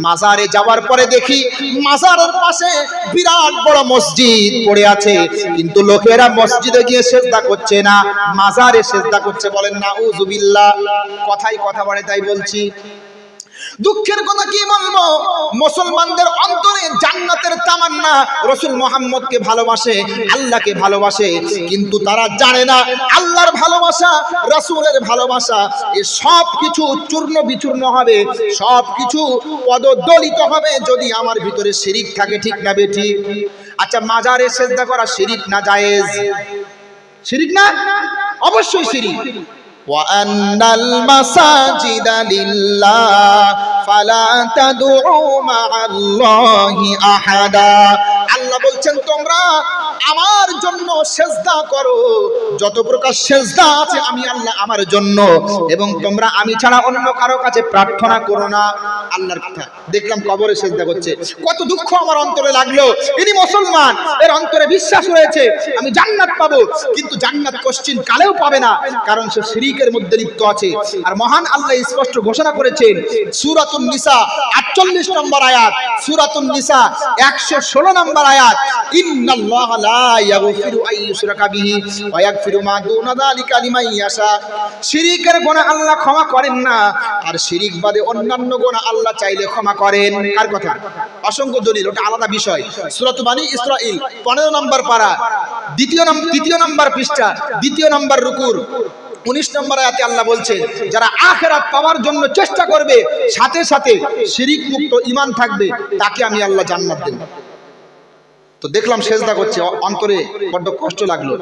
মাজারে যাওয়ার পরে দেখি মাজারের পাশে বিরাট বড় মসজিদ পড়ে আছে, কিন্তু লোকেরা মসজিদে গিয়ে সিজদা করছে না, মাজারে সিজদা করছে। বলেন নাউযুবিল্লাহ। কথাই কথা বলে তাই বলছি। দুঃখের কথা কি বলবো, মুসলমানদের অন্তরে জান্নাতের তামান্না, রাসূল মুহাম্মদকে ভালোবাসে, আল্লাহকে ভালোবাসে, কিন্তু তারা জানে না আল্লাহর ভালোবাসা, রাসূলের ভালোবাসা এই সব কিছু চূর্ণ বিচূর্ণ হবে, সব কিছু পদদলিত হবে যদি আমার ভিতরে শিরিক থাকে। ঠিক না বেঠি? আচ্ছা, মাজারে সিজদা করা শিরিক না জায়েজ? শিরিক না? অবশ্যই শিরিক। وأن المساجد لله فلا تدعوا مع الله أحدا। আল্লাহ বলছেন তোমরা আমার জন্য সিজদা করো, যত প্রকার সিজদা আছে আমি আল্লাহ আমার জন্য, এবং তোমরা আমি ছাড়া অন্য কারো কাছে প্রার্থনা করো না। আল্লাহর কথা। দেখলাম কবরে সিজদা করছে, কত দুঃখ আমার অন্তরে লাগলো। ইনি মুসলমান, এর অন্তরে বিশ্বাস রয়েছে আমি জান্নাত পাবো, কিন্তু জান্নাত কোশ্চিন কালেও পাবে না, কারণ সে শিরকের মধ্যে লিপ্ত আছে। আর মহান আল্লাহ স্পষ্ট ঘোষণা করেছেন সূরাতুন নিসা 48 নম্বর আয়াত, সূরাতুন নিসা 116 নম্বর আয়াত, ইন্নাল্লাহা লা ইয়াগফিরু আন ইউশরাকা বিহি ওয়া ইয়াগফিরু মা দুনা যালিকা লিমান ইয়াশা। শিরকের গুনাহ আল্লাহ ক্ষমা করেন না, আর শিরক বাদে অন্যান্য গুনাহ আল্লাহ চাইলে ক্ষমা করেন। কার কথা? অসংখ্য দলিল, ওটা আলাদা বিষয়। সূরাত বানী ইসরাঈল 15 নম্বর পারা, দ্বিতীয় নম্বর পৃষ্ঠা, 2 নম্বর রুকুর 19 নম্বর আয়াতে আল্লাহ বলছে যারা আখিরাত পাওয়ার জন্য চেষ্টা করবে, সাথে সাথে শিরক মুক্ত ঈমান থাকবে, তাকে আমি আল্লাহ জান্নাত দেব। তো দেখলাম সিজদা করছে, অন্তরে বড্ড কষ্ট লাগলো।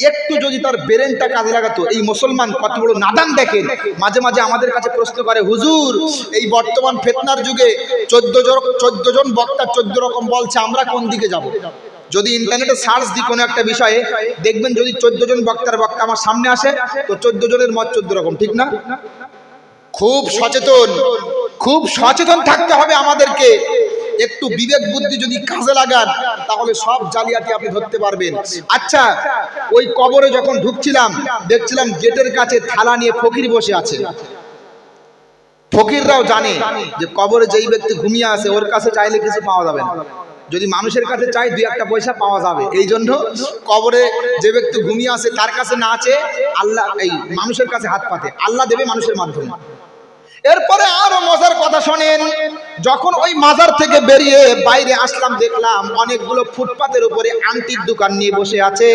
একটু যদি তার ব্রেনটা কাজে লাগাতো। এই মুসলমান কত বড় নাদান দেখেন। মাঝে মাঝে আমাদের কাছে প্রশ্ন করে, হুজুর এই বর্তমান ফিতনার যুগে 14 জন বক্তা 14 রকম বলছে, আমরা কোন দিকে যাব? যদি ইন্টারনেটে সার্চ দিই কোনো একটা বিষয়ে, দেখবেন যদি 14 জন বক্তা আমার সামনে আসে, তো 14 জনের মত 14 রকম, ঠিক না? খুব সচেতন থাকতে হবে আমাদেরকে। একটু বিবেক বুদ্ধি যদি কাজে লাগান, তাহলে সব জালিয়াতি আপনি ধরতে পারবেন। আচ্ছা, ওই কবরে যখন ঢুকছিলাম, দেখছিলাম গেটের কাছে থালা নিয়ে ফকির বসে আছে। ফকিররাও জানে যে কবরে যেই ব্যক্তি ঘুমিয়ে আছে, ওর কাছে চাইলে কিছু পাওয়া যাবে না, যদি মানুষের কাছে চাই 2-1 পয়সা পাওয়া যাবে। এই জন্য কবরে যে ব্যক্তি ঘুমিয়ে আছে তার কাছে না আছে, আল্লাহ এই মানুষের কাছে হাত পাতে, আল্লাহ দেবে মানুষের মাধ্যমে। এরপরে আরো মজার কথা শোনেন, যখন ওই মাজার থেকে বেরিয়ে বাইরে আসলাম, দেখলাম অনেকগুলো ফুটপাতের উপরে আংটির দোকান নিয়ে বসে আছে,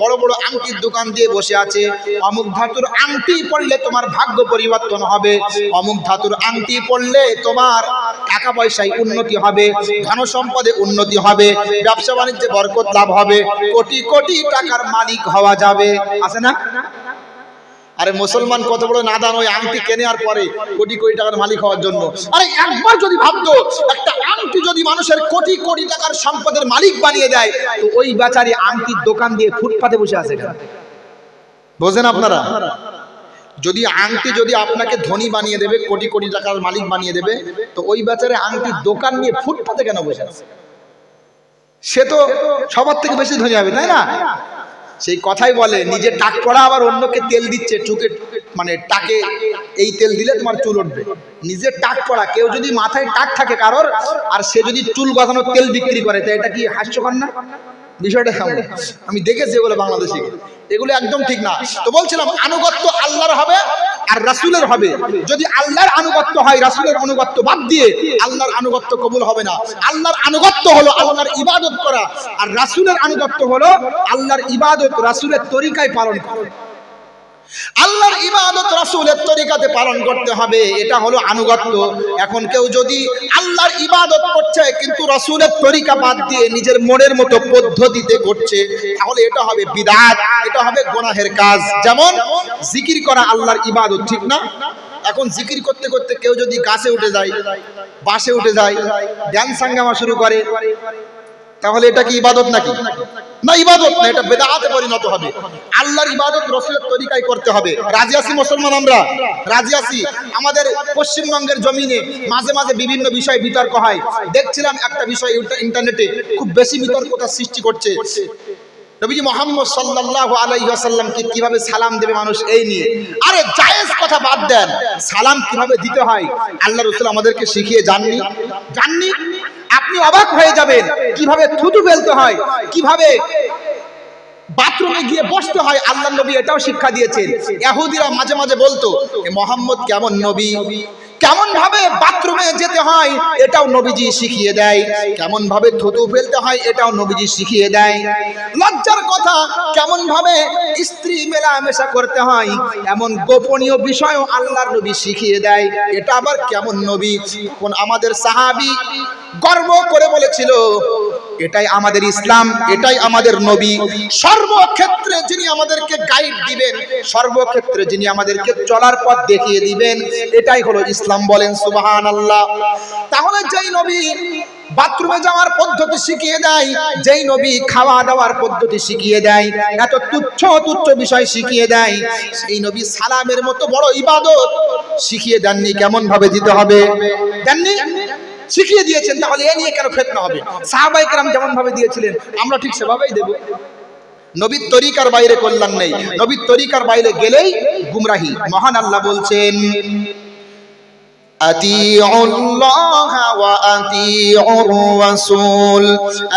বড় বড় আংটির দোকান দিয়ে বসে আছে। অমুক ধাতুর আংটি পড়লে তোমার ভাগ্য পরিবর্তন হবে, অমুক ধাতুর আংটি পড়লে তোমার টাকা পয়সায় উন্নতি হবে, ধন সম্পদে উন্নতি হবে, ব্যবসা বাণিজ্যে বরকত লাভ হবে, কোটি কোটি টাকার মালিক হওয়া যাবে। আছে না? আরে মুসলমান কত বড় নাদান, ওই আংটি কেনে আর পরে কোটি কোটি টাকার মালিক হওয়ার জন্য। আরে একবার যদি ভাবতো, একটা আংটি যদি মানুষের কোটি কোটি টাকার সম্পদের মালিক বানিয়ে দেয়, তো ওই বেচারি আংটির দোকান দিয়ে ফুটপাতে বসে আছে কেন? বোঝেন আপনারা? যদি আংটি যদি আপনাকে ধনী বানিয়ে দেবে, কোটি কোটি টাকার মালিক বানিয়ে দেবে, তো ওই বেচারে আংটির দোকান নিয়ে ফুটপাতে কেন বসে আছে? সে তো সবার থেকে বেশি ধনী হবে, তাই না? সেই কথাই বলে, নিজে টাক পড়া আবার অন্যকে তেল দিচ্ছে চুকে, মানে টাকে এই তেল দিলে তোমার চুল উঠবে। নিজে টাক পড়া, কেউ যদি মাথায় টাক থাকে কারোর, আর সে যদি চুল গজানোর তেল বিক্রি করে, তো এটা কি হাস্যকর না? বিষয়টা কেমন? আমি দেখেছি এগুলো বাংলাদেশে, এগুলো একদম ঠিক না। তো বলছিলাম আনুগত্য আল্লাহর হবে আর রাসূলের হবে। যদি আল্লাহর আনুগত্য হয়, রাসূলের আনুগত্য বাদ দিয়ে আল্লাহর আনুগত্য কবুল হবে না। আল্লাহর আনুগত্য হলো আল্লাহর ইবাদত করা, আর রাসূলের আনুগত্য হলো আল্লাহর ইবাদত রাসূলের তরিকায় পালন করা। আল্লাহর ইবাদত রাসূলের তরিকাতে পালন করতে হবে, এটা হলো আনুগত্য। এখন কেউ যদি আল্লাহর ইবাদত করছে কিন্তু রাসূলের তরিকা বাদ দিয়ে নিজের মনের মতো পদ্ধতিতে করছে, তাহলে এটা হবে বিদআত, এটা হবে গুনাহের কাজ। যেমন জিকির করা আল্লাহর ইবাদত, ঠিক না? এখন জিকির করতে করতে কেউ যদি গাছে উঠে যায়, বাসে উঠে যায়, ড্যান্স হাঙ্গামা শুরু করে, তাহলে এটা কি ইবাদত নাকি? না, ইবাদত না, এটা বিদআতে পরিণত হবে। আল্লাহর ইবাদত রাসূলের তরিকায় করতে হবে। রাজি আছি মুসলমান? আমরা রাজি আছি। আমাদের পশ্চিমবঙ্গের জমিনে মাঝে মাঝে বিভিন্ন বিষয় বিতর্ক হয়। দেখছিলাম একটা বিষয় ইন্টারনেটে খুব বেশি বিতর্কতা সৃষ্টি করছে। নবীজি মুহাম্মদ সাল্লাল্লাহু আলাইহি ওয়াসাল্লামকে কিভাবে সালাম দেবে মানুষ, এই নিয়ে। আরে জায়েজ কথা বাদ দেন, সালাম কিভাবে দিতে হয় আল্লাহ রাসূল আমাদেরকে শিখিয়ে জাননি? আপনি অবাক হয়ে যাবেন কিভাবে থুতু ফেলতে হয়, কিভাবে বাথরুমে গিয়ে বসতে হয়, আল্লাহ নবী এটাও শিক্ষা দিয়েছেন। ইহুদিরা মাঝে মাঝে বলতো এ মুহাম্মদ কেমন নবী, কেমন ভাবে বাথরুমে যেতে হয় এটাও নবীজি শিখিয়ে দেয়, কেমন ভাবে থুতু ফেলতে হয় এটাও নবীজি শিখিয়ে দেয়। লজ্জার কথা, কেমন ভাবে স্ত্রী মেলামেশা করতে হয় এমন গোপনীয় বিষয়ও আল্লাহর নবী শিখিয়ে দেয়। এটা আবার কেমন নবী? কোন আমাদের সাহাবী গর্ব করে বলেছিল এটাই আমাদের ইসলাম, এটাই আমাদের নবী। সর্বক্ষেত্রে যিনি আমাদেরকে গাইড দিবেন, সর্বক্ষেত্রে যিনি আমাদেরকে চলার পথ দেখিয়ে দিবেন, এটাই হলো ইসলাম। বলেন সুবহানাল্লাহ। তাহলে যেই নবী বাথরুমে যাওয়ার পদ্ধতি শিখিয়ে দেয়, যেই নবী খাওয়া দাওয়ার পদ্ধতি শিখিয়ে দেয়, এত তুচ্ছ তুচ্ছ বিষয় শিখিয়ে দেয়, সেই নবী সালামের মতো বড় ইবাদত শিখিয়ে দেননি কেমন ভাবে দিতে হবে? দেননি? শিখিয়ে দিয়েছেন। তাহলে এ নিয়ে কেন ফিতনা হবে? সাহাবায়ে কেরাম যেমন ভাবে দিয়েছিলেন আমরা ঠিক সেভাবেই দেব। নবীর তরিকার বাইরে কল্যাণ নেই, নবীর তরিকার বাইরে গেলেই গুমরাহি। মহান আল্লাহ বলছেন আতিউল্লাহ ওয়া আতিউর রাসূল,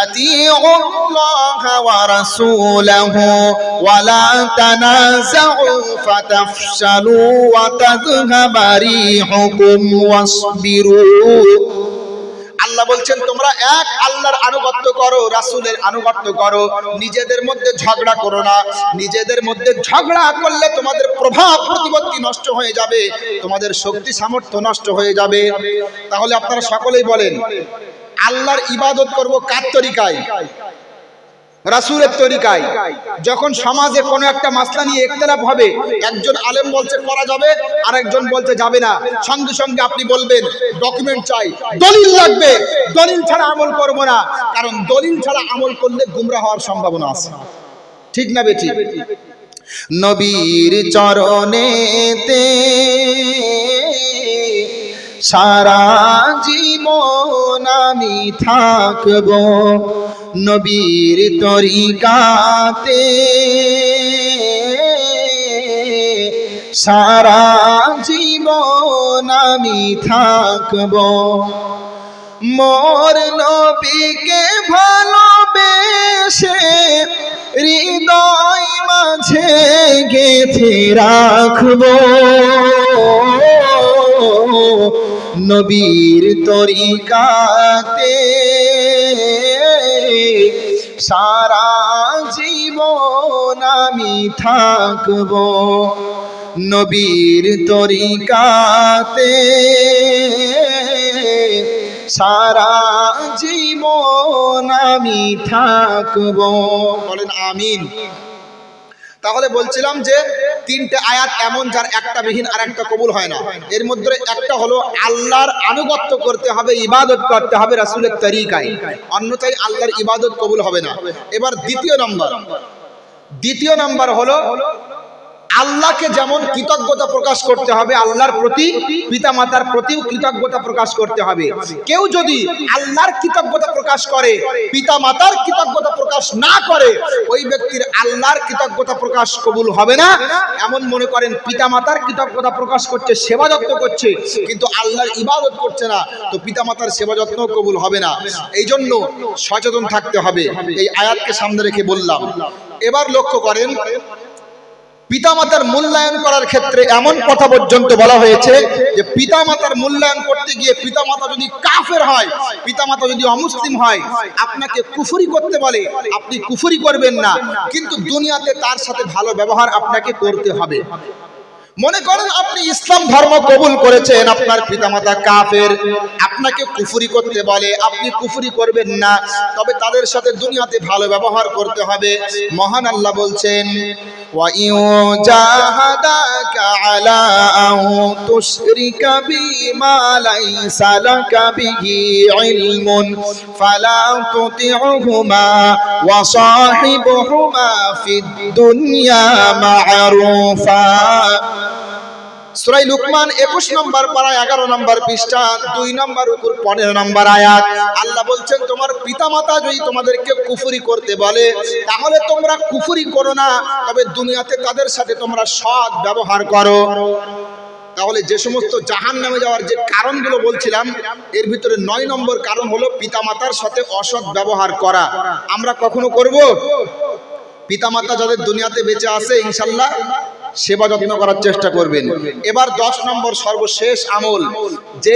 আতিউল্লাহ ওয়া রাসূলাহু ওয়া লা তানাযাউ ফাতাফশালু ওয়া তাযহাবা রিহুকুম ওয়াসবিরু। আল্লাহ বলছেন তোমরা এক আল্লাহর আনুগত্য করো, রাসূলের আনুগত্য করো, নিজেদের মধ্যে ঝগড়া করো না। নিজেদের মধ্যে ঝগড়া করলে তোমাদের প্রভাব প্রতিপত্তি নষ্ট হয়ে যাবে, তোমাদের শক্তি সামর্থ্য নষ্ট হয়ে যাবে। তাহলে আপনারা সকলেই বলেন আল্লাহর ইবাদত করব কার তরিকায়? রাসূলের তরিকায়। যখন সমাজে কোনো একটা মাসলা নিয়ে ইখতিলাফ হবে, একজন আলেম বলছে করা যাবে, আরেকজন বলছে যাবে না, সঙ্গে সঙ্গে আপনি বলবেন ডকুমেন্ট চাই, দলিল লাগবে, দলিল ছাড়া আমল করব না। কারণ দলিল ছাড়া আমল করলে গুমরা হওয়ার সম্ভাবনা আছে, ঠিক না বেঠিক? নবীর চরণেতে সারা জীবন আমি থাকব, নবীর তরিকাতে সারা জীবন আমি থাকব। মোর নবীকে ভালোবেসে হৃদয় মাঝে গেঁথে রাখব, নবীর তরিকাতে সারা জীবন আমি থাকব, নবীর তরিকাতে সারা জীবন আমি থাকব। বলেন আমিন। তাহলে বলছিলাম যে তিনটে আয়াত এমন যার একটা বিহীন আর একটা কবুল হয় না। এর মধ্যে একটা হলো আল্লাহর আনুগত্য করতে হবে, ইবাদত করতে হবে রাসূলের তরিকায়, অন্যথায় আল্লাহর ইবাদত কবুল হবে না। এবার দ্বিতীয় নাম্বার হলো আল্লাহকে যেমন কৃতজ্ঞতা প্রকাশ করতে হবে, আল্লাহর প্রতি পিতামাতার প্রতিও কৃতজ্ঞতা প্রকাশ করতে হবে। কেউ যদি আল্লাহর কৃতজ্ঞতা প্রকাশ করে, পিতামাতার কৃতজ্ঞতা প্রকাশ না করে, ওই ব্যক্তির আল্লাহর কৃতজ্ঞতা প্রকাশ কবুল হবে না। এমন মনে করেন পিতামাতার কৃতজ্ঞতা প্রকাশ করছে, সেবা যত্ন করছে, কিন্তু আল্লাহর ইবাদত করছে না, তো পিতামাতার সেবা যত্ন কবুল হবে না। এই জন্য সচেতন থাকতে হবে। এই আয়াতকে সামনে রেখে বললাম। এবার লক্ষ্য করেন পিতামাতার মূল্যায়ন করার ক্ষেত্রে এমন কথা পর্যন্ত বলা হয়েছে যে পিতামাতার মূল্যায়ন করতে গিয়ে পিতামাতা যদি কাফের হয়, পিতামাতা যদি অমুসলিম হয়, আপনাকে কুফরি করতে বলে, আপনি কুফরি করবেন না, কিন্তু দুনিয়াতে তার সাথে ভালো ব্যবহার আপনাকে করতে হবে। মনে করেন আপনি ইসলাম ধর্ম কবুল করেছেন, আপনার পিতামাতা কাফের, আপনাকে কুফরি করতে বলে, আপনি কুফরি করবেন না, তবে তাদের সাথে দুনিয়াতে ভালো ব্যবহার করতে হবে। মহান আল্লাহ বলছেন, ওয়া ইউ জাহাদাকা আলা আন তুশরিকা বিমা লাইসা লাকা বিহি ইলমুন ফালা তুতিউহুমা ওয়া সাহিবহুমা ফিদ দুনিয়া মা'রুফা। সূরা লুকমান 21 নম্বর পারা 11 নম্বর পৃষ্ঠা 2 নম্বর উপর 15 নম্বর আয়াত। আল্লাহ বলছেন, তোমার পিতামাতা যদি তোমাদেরকে কুফরি করতে বলে, তাহলে তোমরা কুফরি করো না, তবে দুনিয়াতে তাদের সাথে তোমরা সৎ ব্যবহার করো। তাহলে যে সমস্ত জাহান্নামে যাওয়ার যে কারণগুলো বলছিলাম, এর ভিতরে 9 নম্বর কারণ হলো পিতামাতার সাথে অসৎ ব্যবহার করা। আমরা কখনো করব? পিতামাতা যাদের দুনিয়াতে বেঁচে আছে, ইনশাআল্লাহ সেবা যত্ন করার চেষ্টা করবেন। এবার 10 নম্বর সর্বশেষ আমল, যে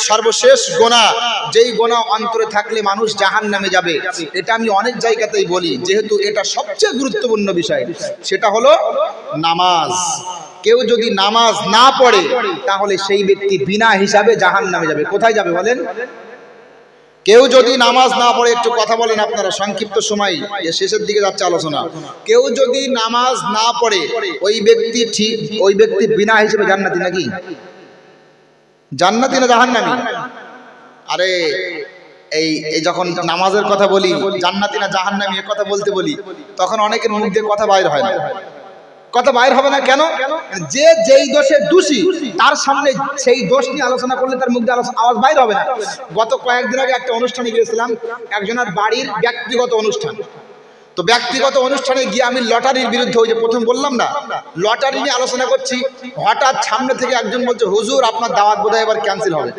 সর্বশেষ গুনাহ, যেই গুনাহ অন্তরে থাকলে মানুষ জাহান্নামে যাবে, এটা আমি অনেক জায়গাতেই বলি, যেহেতু এটা সবচেয়ে গুরুত্বপূর্ণ বিষয়, সেটা হলো নামাজ। কেউ যদি নামাজ না পড়ে, তাহলে সেই ব্যক্তি বিনা হিসাবে জাহান্নামে যাবে। কোথায় যাবে বলেন? কেউ যদি নামাজ না পড়ে, একটু কথা বলেন আপনারা, সংক্ষিপ্ত সময়, শেষের দিকে যাচ্ছে আলোচনা। কেউ যদি নামাজ না পড়ে, ওই ব্যক্তি বিনা হিসেবে জান্নাতি নাকি? জান্নাতি না জাহান্নামী? আরে এই যখন নামাজের কথা বলি, জান্নাতি না জাহান্নামী এ কথা বলতে বলি, তখন অনেকের মুখ দিয়ে কথা বাইর হয় না। কথা বাইর হবে না কেন? যে যেই দোষে দোষী, তার সামনে সেই দোষ নিয়ে আলোচনা করলে তার মুখ দিয়ে আওয়াজ বাইর হবে না। গত কয়েকদিন আগে একটা অনুষ্ঠানে গিয়েছিলাম, একজনের বাড়ির ব্যক্তিগত অনুষ্ঠান। তো ব্যক্তিগত অনুষ্ঠানে গিয়ে আমি লটারির বিরুদ্ধে, ওই যে প্রথম বললাম না, লটারি নিয়ে আলোচনা করছি, হঠাৎ সামনে থেকে একজন বলছে, হুজুর আপনার দাওয়াত বোধহয় এবার ক্যান্সেল হবে।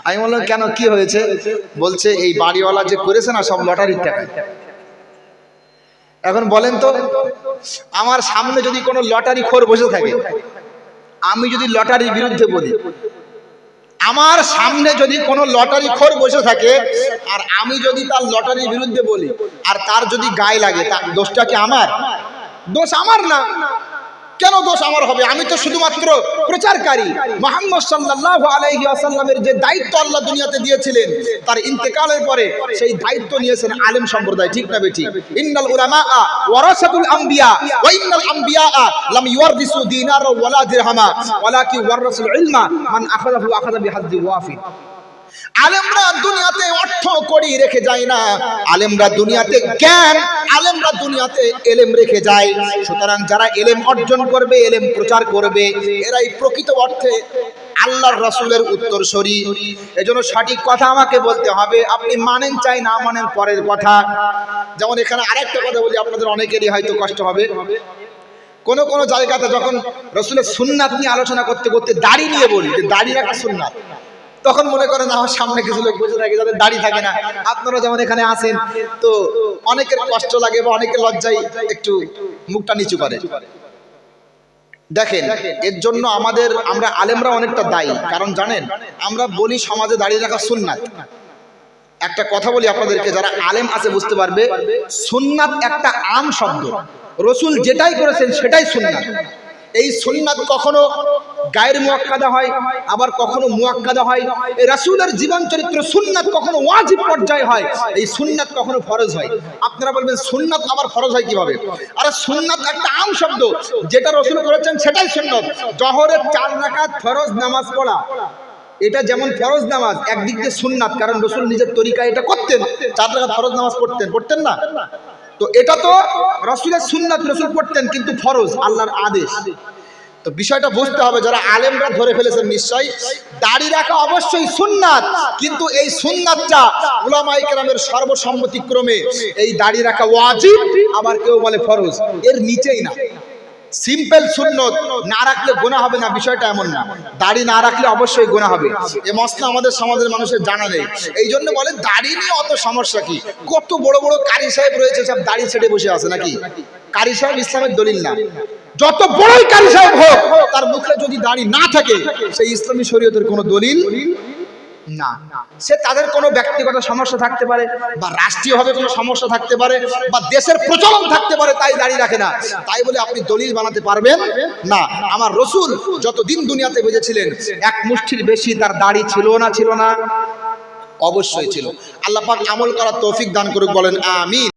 আমি বললাম, কেন, কি হয়েছে? বলছে, এই বাড়িওয়ালা যে করেছে না সব লটারির টাকায়। এখন বলেন তো, আমার সামনে যদি কোনো লটারি খোর বসে থাকে, আমি যদি লটারির বিরুদ্ধে বলি, আমার সামনে যদি কোনো লটারি খোর বসে থাকে, আর আমি যদি তার লটারির বিরুদ্ধে বলি, আর তার যদি গায়ে লাগে, তার দোষটা কি আমার? দোষ আমার না। কেন দোষ আমার হবে? আমি তো শুধুমাত্র প্রচারকারী। মুহাম্মদ সাল্লাল্লাহু আলাইহি ওয়াসাল্লামের যে দায়িত্ব আল্লাহ দুনিয়াতে দিয়েছিলেন, তার ইন্তেকালের পরে সেই দায়িত্ব নিয়েছেন আলেম সম্প্রদায়, ঠিক না বেঠিক? ইন্নাল উলামা ওয়ারাসাতুল আম্বিয়া ওয়া ইন্নাল আম্বিয়া লাম ইওয়ারিসু দিনারা ওয়ালা দিরহামা ওয়ালাকি ওয়ারাসুল ইলমা মান আখাযাহু আখাযা বিহাজ্জি ওয়াফির। আলেমরা দুনিয়াতে অর্থ করি রেখে যায় না, আলেমরা দুনিয়াতে জ্ঞান, আলেমরা দুনিয়াতে এলেম রেখে যায়। সুতরাং যারা এলেম অর্জন করবে, এলেম প্রচার করবে, এরাই প্রকৃত অর্থে আল্লাহর রাসূলের উত্তরসূরি। এজন্য সঠিক কথা আমাকে বলতে হবে, আপনি মানেন চাই না মানেন পরের কথা। যেমন এখানে আরেকটা কথা বলি, আপনাদের অনেকেরই হয়তো কষ্ট হবে। কোন কোন জায়গাতে যখন রাসূলের সুন্নাত নিয়ে আলোচনা করতে করতে দাড়ি নিয়ে বলি যে দাড়ি রাখা সুন্নাত, তখন মনে করেন আমার সামনে কিছু লোক বসে থাকে যাদের দাড়ি থাকে না। আপনারা যেমন এখানে আছেন, তো অনেকের কষ্ট লাগে বা অনেকের লজ্জায় একটু মুখটা নিচু করে। দেখেন, এর জন্য আমরা আলেমরা অনেকটা দায়ী। কারণ জানেন, আমরা বলি সমাজে দাঁড়িয়ে রাখা সুন্নাত। একটা কথা বলি আপনাদেরকে, যারা আলেম আছে বুঝতে পারবে, সুন্নাত একটা আম শব্দ। রাসূল যেটাই করেছেন সেটাই সুন্নাত। এই সুন্নাত কখনো গায়ের মুআক্কাদা হয়, আবার কখনো মুআক্কাদা হয়। এই রাসূলের জীবন চরিত্র সুন্নাত কখনো ওয়াজিব পর্যায়ে হয়, এই সুন্নাত কখনো ফরজ হয়। আপনারা বলবেন সুন্নাত আবার ফরজ হয় কিভাবে? আরে সুন্নাত একটা আম শব্দ, যেটা রাসূল করেছেন সেটাই সুন্নাত। জোহরের 4 রাকাত ফরজ নামাজ পড়া, এটা যেমন ফরজ নামাজ, একদিক দিয়ে সুন্নাত, কারণ রাসূল নিজের তরিকায় এটা করতেন। 4 রাকাত ফরজ নামাজ পড়তেন না? তো এটা তো রাসূলের সুন্নাত, রাসূল পড়তেন, কিন্তু ফরজ, আল্লাহর আদেশ। তো বিষয়টা বুঝতে হবে, যারা আলেমরা ধরে ফেলেছেন নিশ্চয়ই দাড়ি রাখা অবশ্যই সুন্নাত, কিন্তু এই সুন্নাতটা উলামায়ে কেরামের সর্বসম্মতিক্রমে এই দাড়ি রাখা ওয়াজিব, আবার কেউ বলে ফরজ, এর নিচেই না। সিম্পল সুন্নত না রাখলে গুনাহ হবে না, বিষয়টা এমন না। দাড়ি না রাখলে অবশ্যই গুনাহ হবে, এই মসলা আমাদের সমাজের মানুষের জানা নেই। এই জন্য বলে দাড়ি নিয়ে অত সমস্যা কি? কত বড় বড় কারি সাহেব রয়েছে, সব দাড়ি ছেড়ে বসে আছে নাকি? কারি সাহেব ইসলামের দলিল না। যত বড়ই কারি সাহেব হোক, তার মুখে যদি দাড়ি না থাকে, সেই ইসলামী শরীয়তের কোনো দলিল না, সে তাদের কোনো ব্যক্তিগত সমস্যা থাকতে পারে, বা রাষ্ট্রীয়ভাবে কোনো সমস্যা থাকতে পারে, বা দেশের প্রচলন থাকতে পারে, তাই দাড়ি রাখে না। তাই বলে আপনি দলিল বানাতে পারবেন না। আমার রসুল যতদিন দুনিয়াতে বেঁচেছিলেন এক মুষ্টির বেশি তার দাড়ি ছিল না? ছিল না? অবশ্যই ছিল। আল্লাহ পাক আমল করার তৌফিক দান করুক, বলেন আমিন।